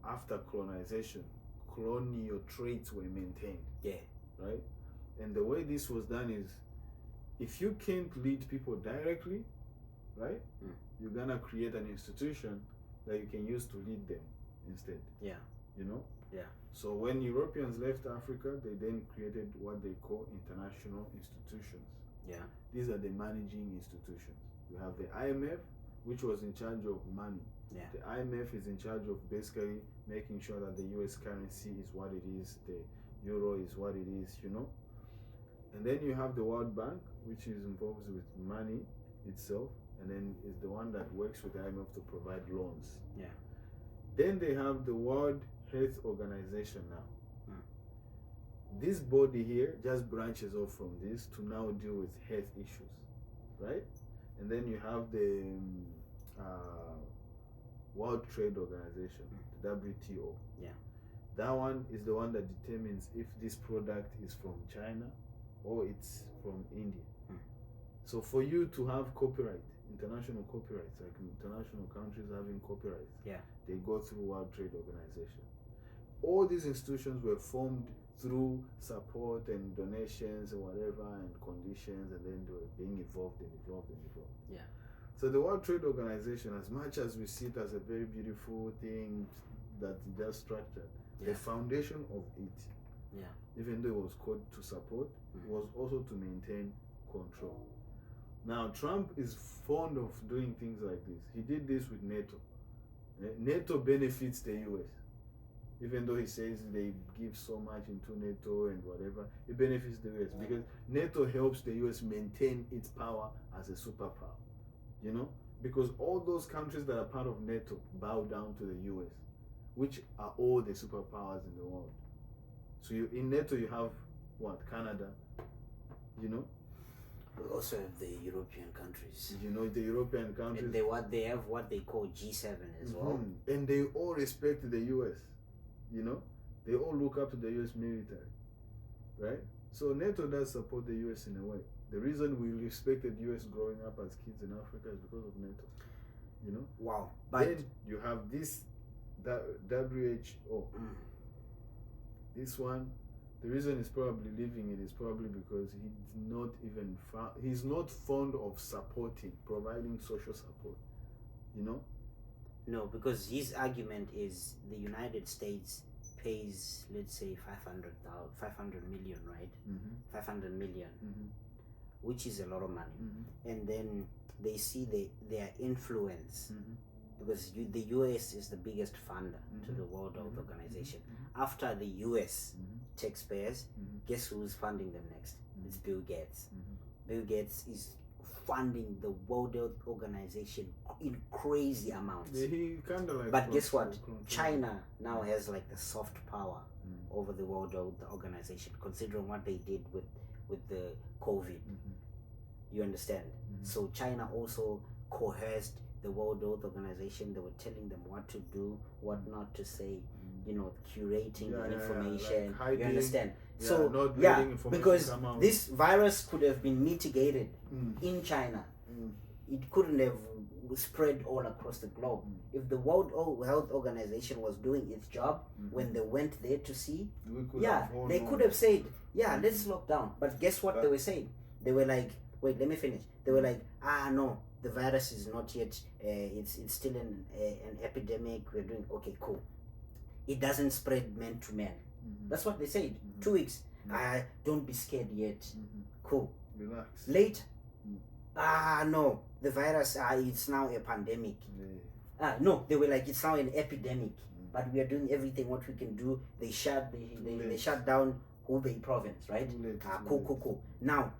after colonization, colonial traits were maintained. Yeah. Right? And the way this was done is, if you can't lead people directly, right, you're gonna create an institution that you can use to lead them instead. Yeah. You know? Yeah. So when Europeans left Africa, they then created what they call international institutions. Yeah. These are the managing institutions. You have the IMF, which was in charge of money. Yeah. The IMF is in charge of basically making sure that the US currency is what it is, the euro is what it is, you know. And then you have the World Bank, which is involved with money itself, and then is the one that works with the IMF to provide loans. Yeah. Then they have the World Health Organization now. This body here just branches off from this to now deal with health issues, right? And then you have the World Trade Organization, the WTO. Yeah. That one is the one that determines if this product is from China or it's from India. So for you to have copyright, international copyrights, like international countries having copyrights, Yeah. they go through World Trade Organization. All these institutions were formed through support and donations and whatever and conditions, and then they were being evolved. Yeah. So the World Trade Organization, as much as we see it as a very beautiful thing that just structured, the foundation of it, even though it was called to support, was also to maintain control. Now Trump is fond of doing things like this. He did this with NATO. NATO benefits the US. Even though he says they give so much into NATO and whatever, it benefits the US because NATO helps the US maintain its power as a superpower. You know? Because all those countries that are part of NATO bow down to the US, which are all the superpowers in the world. So in NATO you have what? Canada, you know? We also have the European countries. You know, the European countries. And they have what they call G7 as well. And they all respect the US. You know, they all look up to the US military, right? So NATO does support the US in a way. The reason we respected US growing up as kids in Africa is because of NATO. You know? Wow. But then you have this WHO. This one, the reason he's probably leaving it is probably because he's not fond of providing social support. You know? no, because his argument is the United States pays, let's say, 500 million, right? 500 million, which is a lot of money. And then they see their influence, because the US is the biggest funder to the World Health Organization. After the US taxpayers, guess who's funding them next? It's Bill Gates. Bill Gates is funding the World Health Organization in crazy amounts. Yeah, he kind of like. But guess what? China now has like the soft power over the World Health Organization, considering what they did with the COVID. You understand? So China also coerced the World Health Organization. They were telling them what to do, what not to say, you know, curating the information. like hiding, you understand? not So letting information because come out. this virus could have been mitigated in China. It couldn't have spread all across the globe. If the World Health Organization was doing its job when they went there to see, they could have said, let's lock down. But guess what they were saying? They were like, wait, let me finish. They were like, no, the virus is not yet, it's still an epidemic. We're doing, okay, cool. It doesn't spread man to man. That's what they said. 2 weeks. Don't be scared yet. Cool. Relax. Later. No, the virus, it's now a pandemic. No, they were like, it's now an epidemic. But we are doing everything what we can do. They shut down Hubei province, right? Cool. Now,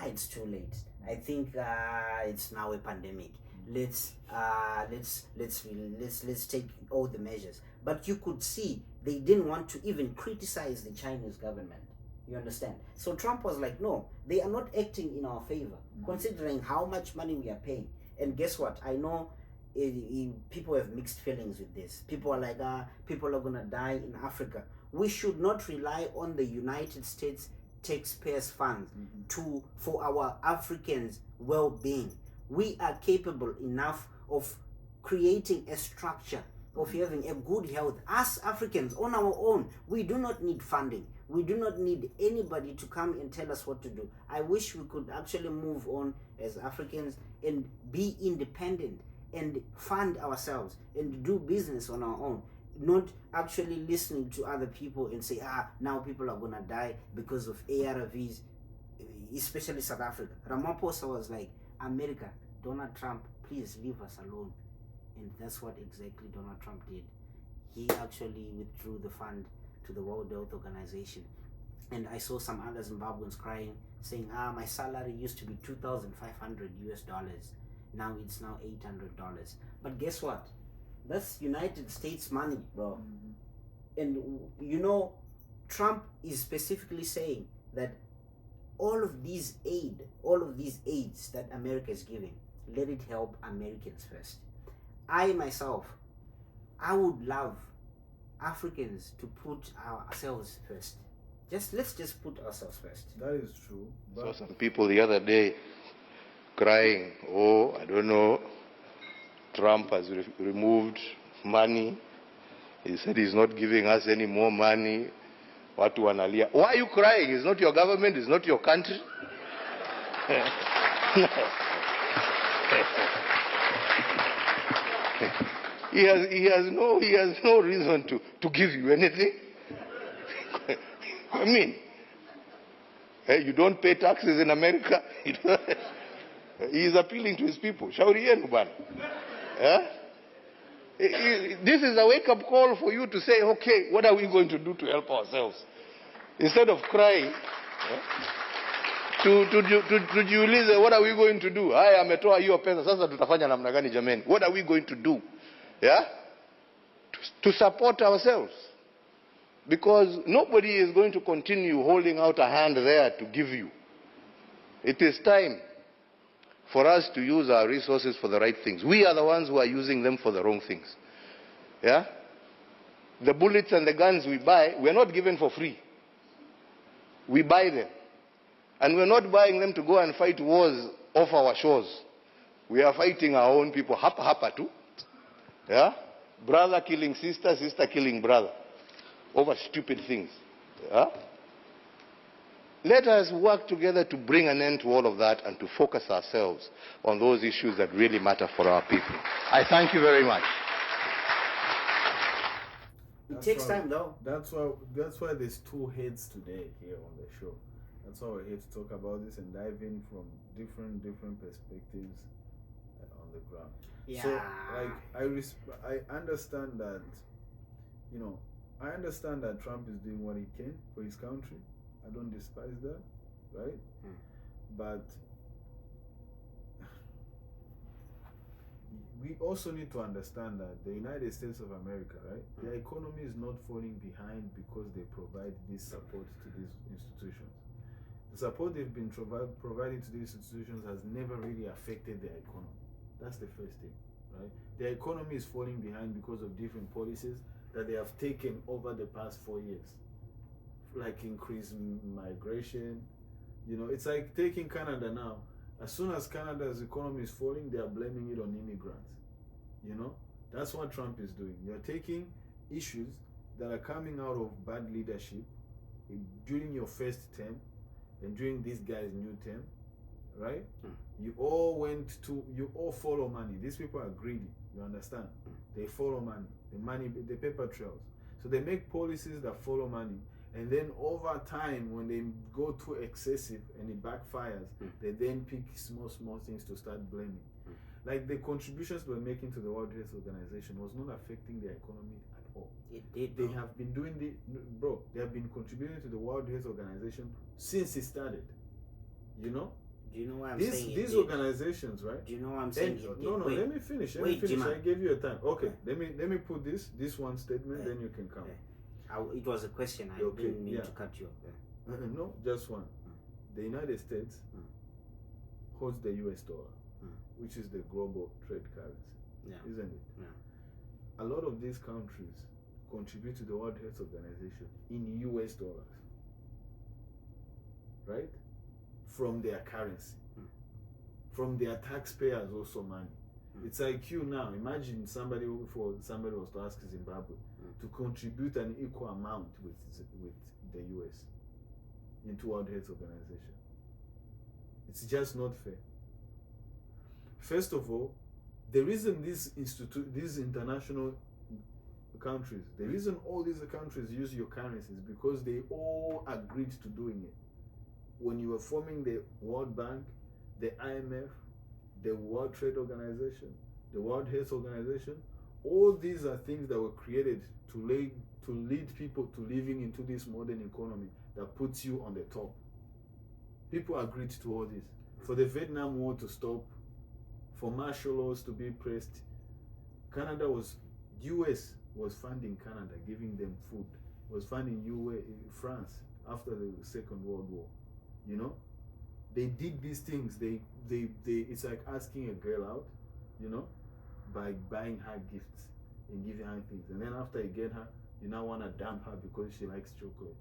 it's too late. I think it's now a pandemic. Let's take all the measures. But you could see they didn't want to even criticize the Chinese government. You understand? So Trump was like, no, they are not acting in our favor, considering how much money we are paying. And guess what? I know people have mixed feelings with this. People are like, people are going to die in Africa. We should not rely on the United States taxpayers' funds for our Africans' well-being. We are capable enough of creating a structure, of having a good health. Us Africans, on our own, we do not need funding. We do not need anybody to come and tell us what to do. I wish we could actually move on as Africans and be independent and fund ourselves and do business on our own, not actually listening to other people and say, now people are gonna die because of ARVs, especially South Africa. Ramaphosa was like, America, Donald Trump, please leave us alone. And that's what exactly Donald Trump did. He actually withdrew the fund to the World Health Organization. And I saw some other Zimbabweans crying, saying, my salary used to be $2,500 US. Now it's now $800. But guess what? That's United States money, bro. And you know, Trump is specifically saying that all of these aids that America is giving, let it help Americans first. I myself, I would love Africans to put ourselves first. Let's just put ourselves first. That is true. Saw some people the other day crying, I don't know, Trump has removed money. He said he's not giving us any more money. Watu wanalia. Why are you crying? It's not your government, it's not your country. He has no reason to give you anything. I mean, you don't pay taxes in America. He is appealing to his people. Shauri yenu bana. This is a wake-up call for you to say, okay, what are we going to do to help ourselves? Instead of crying, tujiulize, what are we going to do? Haya ametoa hiyo pesa, sasa tutafanya namna gani jameni? What are we going to do? To support ourselves. Because nobody is going to continue holding out a hand there to give you. It is time for us to use our resources for the right things. We are the ones who are using them for the wrong things. The bullets and the guns we buy, we're not given for free. We buy them. And we're not buying them to go and fight wars off our shores. We are fighting our own people. Hapa too. Brother killing sister, sister killing brother. Over stupid things. Let us work together to bring an end to all of that and to focus ourselves on those issues that really matter for our people. I thank you very much. It takes time, though. That's why there's two heads today here on the show. That's why we're here to talk about this and dive in from different perspectives on the ground. Yeah. So, I understand that, I understand that Trump is doing what he can for his country. I don't despise that, right? But we also need to understand that the United States of America, right? Their economy is not falling behind because they provide this support to these institutions. The support they've been providing to these institutions has never really affected their economy. That's the first thing, right? Their economy is falling behind because of different policies that they have taken over the past 4 years. Like increased migration. It's like taking Canada now. As soon as Canada's economy is falling, they are blaming it on immigrants. That's what Trump is doing. You're taking issues that are coming out of bad leadership during your first term and during this guy's new term, right? You all follow money. These people are greedy, you understand? They follow money, the paper trails. So they make policies that follow money. And then over time, when they go too excessive and it backfires, they then pick small things to start blaming. Like the contributions we're making to the World Health Organization was not affecting their economy at all. It did. They have been doing they have been contributing to the World Health Organization since it started. Do you know why I'm saying these organizations, right? Do you know what I'm saying? No, let me finish. Jima. I gave you a time. Okay, let me put this one statement, then you can come. It was a question. I didn't mean to cut you off. No, just one. The United States holds the US dollar, which is the global trade currency, isn't it? Yeah. A lot of these countries contribute to the World Health Organization in US dollars, right? From their currency, from their taxpayers also money. It's like you now. Imagine somebody was to ask Zimbabwe to contribute an equal amount with the US into World Health Organization. It's just not fair. First of all, the reason these international countries, the reason all these countries use your currency is because they all agreed to doing it. When you were forming the World Bank, the IMF, the World Trade Organization, the World Health Organization, all these are things that were created to lead people to living into this modern economy that puts you on the top. People agreed to all this. For the Vietnam War to stop, for martial laws to be pressed, US was funding Canada, giving them food, was funding France after the Second World War. You know? They did these things. They it's like asking a girl out, you know, by buying her gifts and giving her things. And then after you get her, you now want to dump her because she likes chocolate.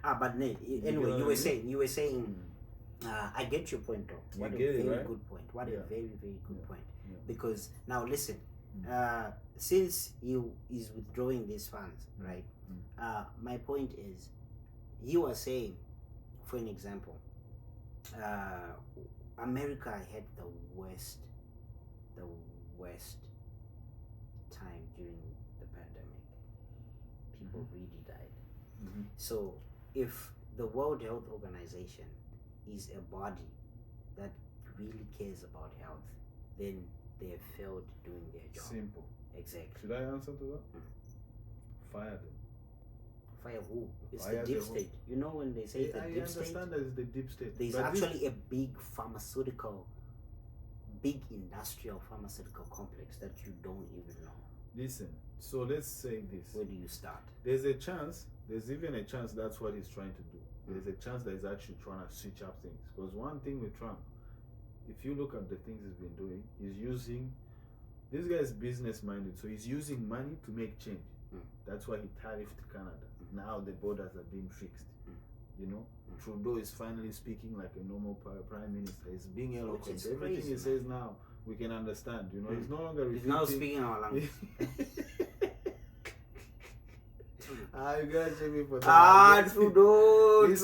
But Nate, anyway, you were saying, I get your point, though. What a very good point. What a very, very good point. Yeah. Because now listen, since he is withdrawing these funds, right? My point is, you are saying, for an example, America had the worst time during the pandemic. People really died. So if the World Health Organization is a body that really cares about health, then they have failed doing their job. Simple. Exactly. Should I answer to that? Fire them. Fire who? It's Fire the deep the state. You know when they say the I deep state? understand that it's the deep state. There's but actually a big industrial pharmaceutical complex that you don't even know. Listen, so let's say this. Where do you start? There's even a chance that's what he's trying to do. There's a chance that he's actually trying to switch up things. Because one thing with Trump, if you look at the things he's been doing, this guy is business minded, so he's using money to make change. That's why he tariffed Canada. Now the borders are being fixed. You know, Trudeau is finally speaking like a normal prime minister. He's being eloquent. Everything he says now, we can understand. You know, he's no longer repeating. He's now speaking our language. You guys shame me for that. Trudeau. He's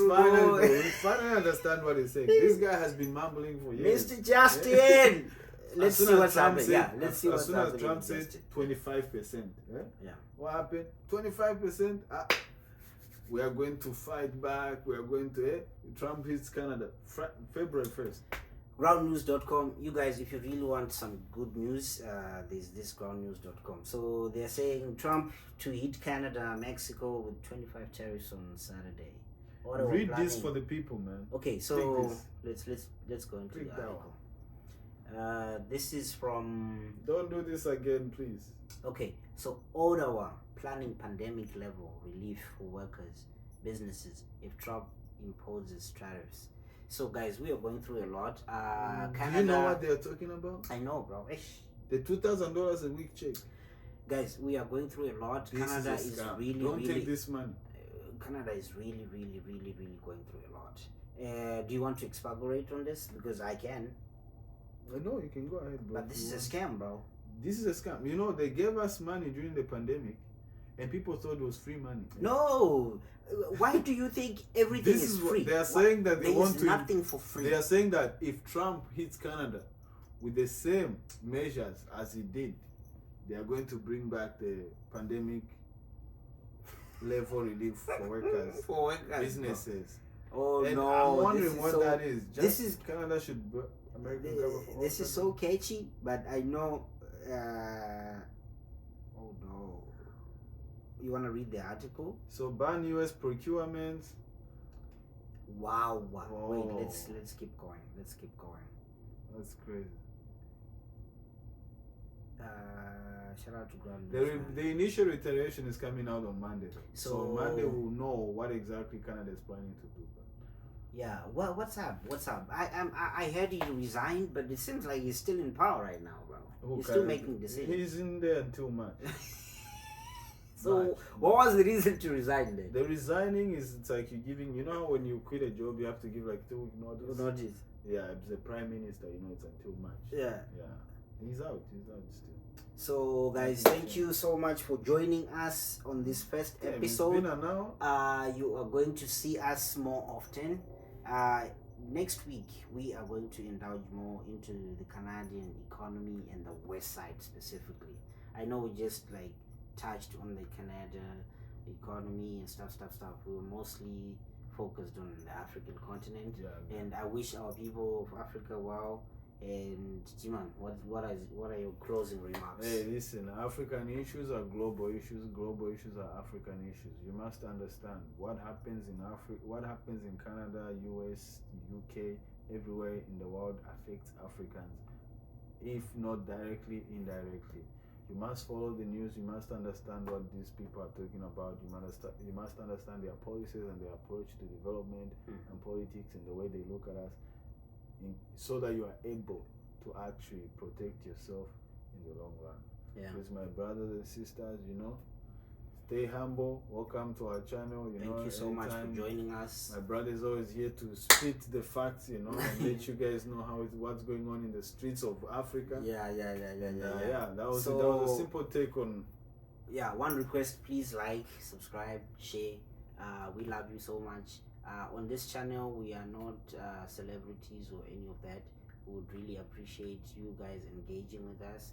finally understand what he's saying. This guy has been mumbling for years. Mr. Justin. Let's see what's happening. As soon as Trump said 25%. Yeah. What happened? 25%. We are going to fight back. We are going to. Trump hits Canada February 1st. Groundnews.com. You guys, if you really want some good news, there's this groundnews.com. So they're saying Trump to hit Canada, Mexico with 25 tariffs on Saturday. Read this for the people, man. Okay, so let's go into the article. This is from. Don't do this again, please. Okay, so Ottawa planning pandemic level relief for workers, businesses if Trump imposes tariffs. So guys, we are going through a lot. Canada. Do you know what they are talking about? I know, bro. The $2,000 a week check. Guys, we are going through a lot. Canada is really, Don't take this money. Canada is really, really, really, really going through a lot. Do you want to expagorate on this? Because I can. No, you can go ahead, bro. But this is a scam, bro. This is a scam. You know, they gave us money during the pandemic, and people thought it was free money. No. Why do you think everything is free? They are saying that they want to. Nothing for free. They are saying that if Trump hits Canada with the same measures as he did, they are going to bring back the pandemic level relief for workers, businesses. Oh and no! I'm wondering what that is. This is Canada should American cover for this is so catchy, but I know. Oh no! You want to read the article? So ban U.S. procurement. Wow! Oh. Wait, let's keep going. Let's keep going. That's crazy. Shout out to Grand The initial iteration is coming out on Monday. So So- Monday we'll know what exactly Canada is planning to do. Yeah, what's up? What's up? I heard he resigned, but it seems like he's still in power right now, bro. He's still making decisions. He's in there until March. So, March. what was the reason to resign then? The resigning is, it's like you're giving, you know how when you quit a job you have to give like 2 week notice? Notice. Yeah, the Prime Minister, you know, it's until March. Yeah. Yeah. He's out still. So, guys, thank you so much for joining us on this first Yeah, episode. it's been an hour. You are going to see us more often. Next week, we are going to indulge more into the Canadian economy and the West Side specifically. I know we just like touched on the Canada economy and stuff. We were mostly focused on the African continent, Yeah. and I wish our people of Africa well. And Jiman, what are your closing remarks? Hey, listen, African issues are global issues. Global issues are African issues. You must understand what happens in Africa, what happens in Canada, US, UK, everywhere in the world affects Africans, if not directly, indirectly. You must follow the news. You must understand what these people are talking about. You must understand their policies and their approach to development and politics and the way they look at us, so that you are able to actually protect yourself in the long run. Yeah. With my brothers and sisters, you know, stay humble. Welcome to our channel. Thank you so much for anytime. joining us. My brother is always here to spit the facts, you know, and let you guys know what's going on in the streets of Africa. Yeah. That was So- a simple take on. Yeah, one request, please like, subscribe, share. We love you so much. On this channel, we are not celebrities or any of that. We would really appreciate you guys engaging with us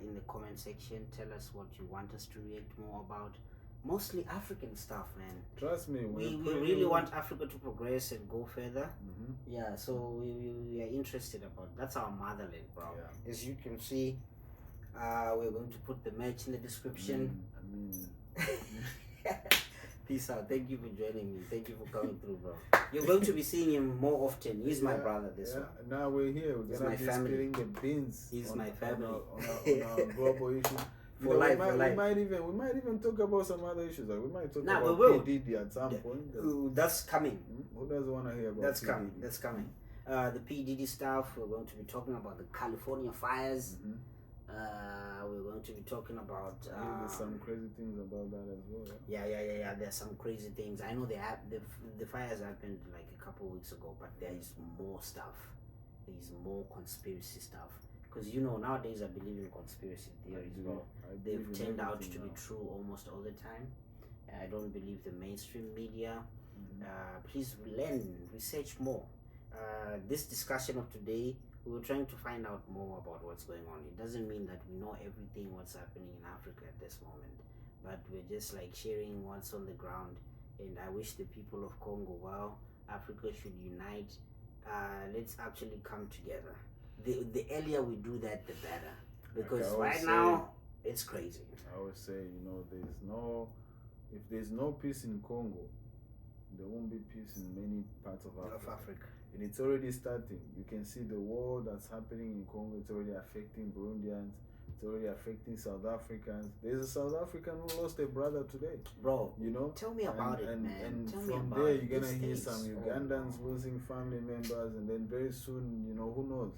in the comment section. Tell us what you want us to react more about. Mostly African stuff, man. Trust me, We really want Africa to progress and go further. Mhm. Yeah, so we are interested about. That's our motherland, bro. Yeah. As you can see, we're going to put the match in the description. I mean, Peace out. Thank you for joining me. Thank you for coming through, bro. You're going to be seeing him more often. He's my brother, this one. Now we're here. We're He's gonna my be family. spilling the beans. He's on- my family. on our global issue. For life, we might even talk about some other issues. Like we might talk Nah, about we will. P. Diddy at some point. That's coming. Who doesn't want to hear about That's P. coming. Diddy? That's coming. The PDD stuff. We're going to be talking about the California fires. Mhm. We're going to be talking about. I think there's some crazy things about that as well. Yeah. There's some crazy things. I know the fires happened like a couple of weeks ago, but there is more stuff. There is more conspiracy stuff. Because nowadays I believe in conspiracy theories. do. Well, I they've believe in turned out to everything be now. true almost all the time. I don't believe the mainstream media. Mhm. Please research more. This discussion of today, we were trying to find out more about what's going on. It doesn't mean that we know everything what's happening in Africa at this moment, but we're just like sharing what's on the ground. And I wish the people of Congo well. Africa should unite. Let's actually come together. The earlier we do that, the better. Because always right say- now it's crazy. I always say, if there's no peace in Congo, there won't be peace in many parts of Africa. And it's already starting. You can see the war that's happening in Congo. It's already affecting Burundians. It's already affecting South Africans. There's a South African who lost a brother today. Bro, You know, tell me about it, and, man. And Tell me from about there, it. you're gonna These hear things. some Oh, Ugandans no. losing family members, and then very soon, who knows.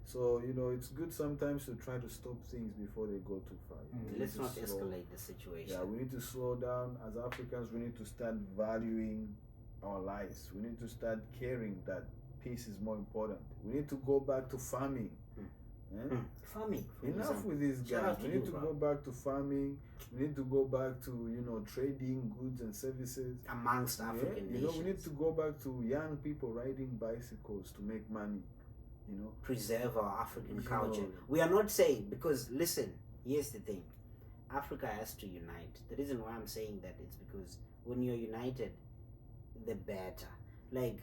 So it's good sometimes to try to stop things before they go too far. We need Let's to not slow- escalate the situation. Yeah, we need to slow down. As Africans, we need to start valuing our lives. We need to start caring that peace is more important. We need to go back to farming. Eh? Farming. for Enough example. with these Shout guys. out to We need you, to bro. go back to farming. We need to go back to trading goods and services. Amongst African We nations. need to go back to young people riding bicycles to make money. Preserve our African You culture. know. We are not saying, because listen, here's the thing. Africa has to unite. The reason why I'm saying that is because when you're united, the better. Like,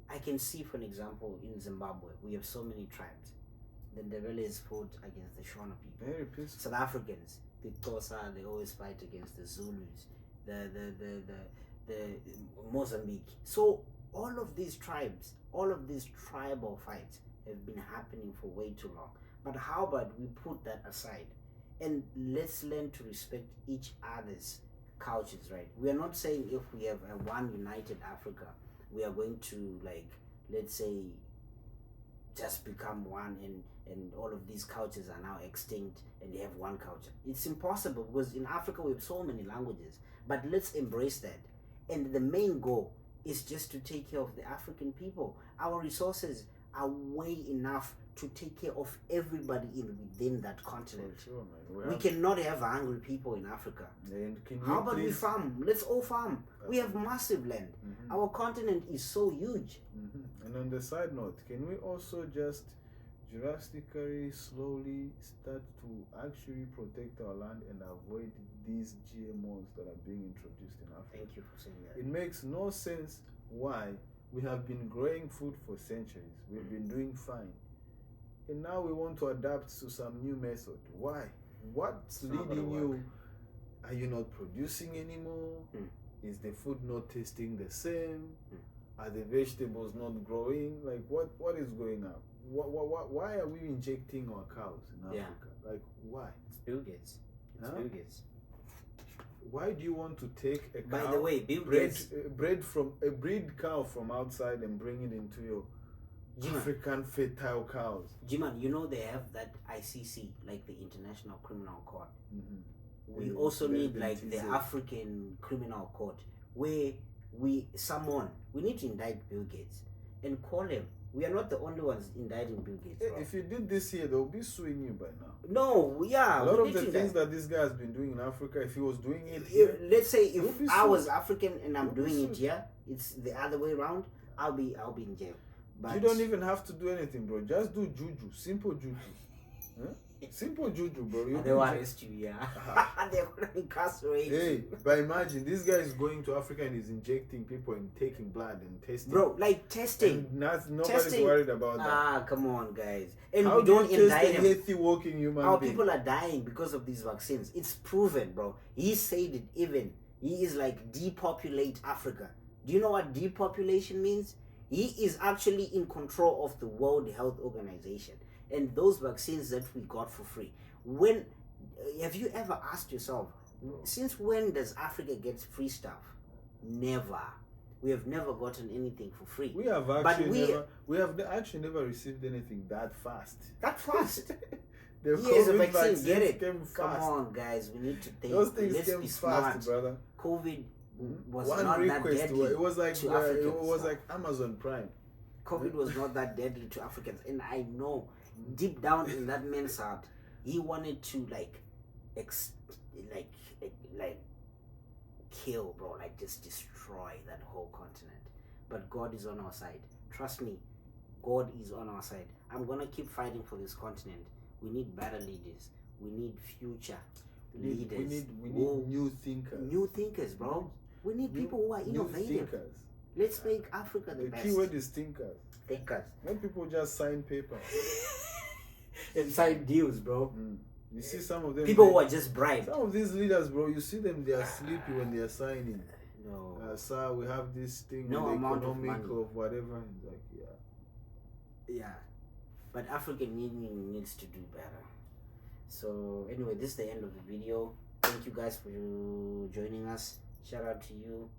I can see, for an example, in Zimbabwe, we have so many tribes. The Ndebele's fought against the Shona people. Very peaceful. South Africans, the Xhosa, they always fight against the Zulus, the Mozambique. So all of these tribes, all of these tribal fights have been happening for way too long. But how about we put that aside and let's learn to respect each other's cultures, right? We are not saying if we have a one united Africa, we are going to, like, let's say, just become one and all of these cultures are now extinct and they have one culture. It's impossible because in Africa we have so many languages. But let's embrace that. And the main goal is just to take care of the African people. Our resources are way enough to take care of everybody within that continent. For sure, man. We cannot have hungry people in Africa. And can How you about we please- farm? Let's all farm. We have massive land. Our continent is so huge. And on the side note, can we also just drastically, slowly start to actually protect our land and avoid these GMOs that are being introduced in Africa? Thank you for saying that. It makes no sense why we have been growing food for centuries. We've been doing fine. And now we want to adapt to some new method. Why? What's not gonna leading work. you? Are you not producing anymore? Is the food not tasting the same? Are the vegetables not growing? Like, what is going on? Why are we injecting our cows in Yeah. Africa? Like, why? It's Bill Gates. It's Huh? Bill Gates. Why do you want to take a cow, By the way, Bill breed, Gates. breed cow from outside and bring it into your Jima, African fertile cows? Jiman, you know they have that ICC, like the International Criminal Court. We And also there's need been like the teasers. African Criminal Court, where we need to indict Bill Gates and call him. We are not the only ones indicting Bill Gates. Hey, bro. if you did this here, they'll be suing you by now. No, yeah. A lot we of need the to things indict. that this guy has been doing in Africa, if he was doing it If- here, let's say You'll if be I sued. was African and I'm You'll be doing it sued. here, it's the other way around. I'll be in jail. But you don't even have to do anything, bro. Just do juju, simple juju. Huh? Simple juju, bro. they will arrest you, yeah. They're gonna incarcerate Hey, you. but imagine this guy is going to Africa and he's injecting people and taking blood and testing. Bro, like testing. And nobody's Testing. worried about that. Ah, come on, guys. And How we do don't you test indict a him. healthy walking human Our being? people are dying because of these vaccines. It's proven, bro. He said it even. He is like depopulate Africa. Do you know what depopulation means? He is actually in control of the World Health Organization and those vaccines that we got for free. When have you ever asked yourself, since when does Africa get free stuff? Never. We have never gotten anything for free. We have But actually actually never received anything that fast. that fast. The Here's a COVID vaccine, vaccines get it. came Come fast. on, guys, we need to think. Those things Let's came be fast, smart. brother. COVID was One not that request, deadly. it was like to it Africans. was like Amazon Prime. COVID was not that deadly to Africans, and I know deep down in that man's heart, he wanted to like kill, bro, like just destroy that whole continent. But God is on our side. Trust me, God is on our side. I'm gonna keep fighting for this continent. We need better leaders. We need future leaders. We need who- new thinkers. new thinkers, bro. We need people who are New innovative. thinkers. Let's make Africa the The best. key word is thinkers. Thinkers. When people just sign paper, And sign deals, bro. you see some of them. People who are just bribed. Some of these leaders, bro, you see them, they are sleepy when they are signing. No. Sir, we have this thing No with the amount of economic money. of whatever. And like, yeah. Yeah. But African Union needs to do better. So anyway, this is the end of the video. Thank you guys for joining us. Shout out to you.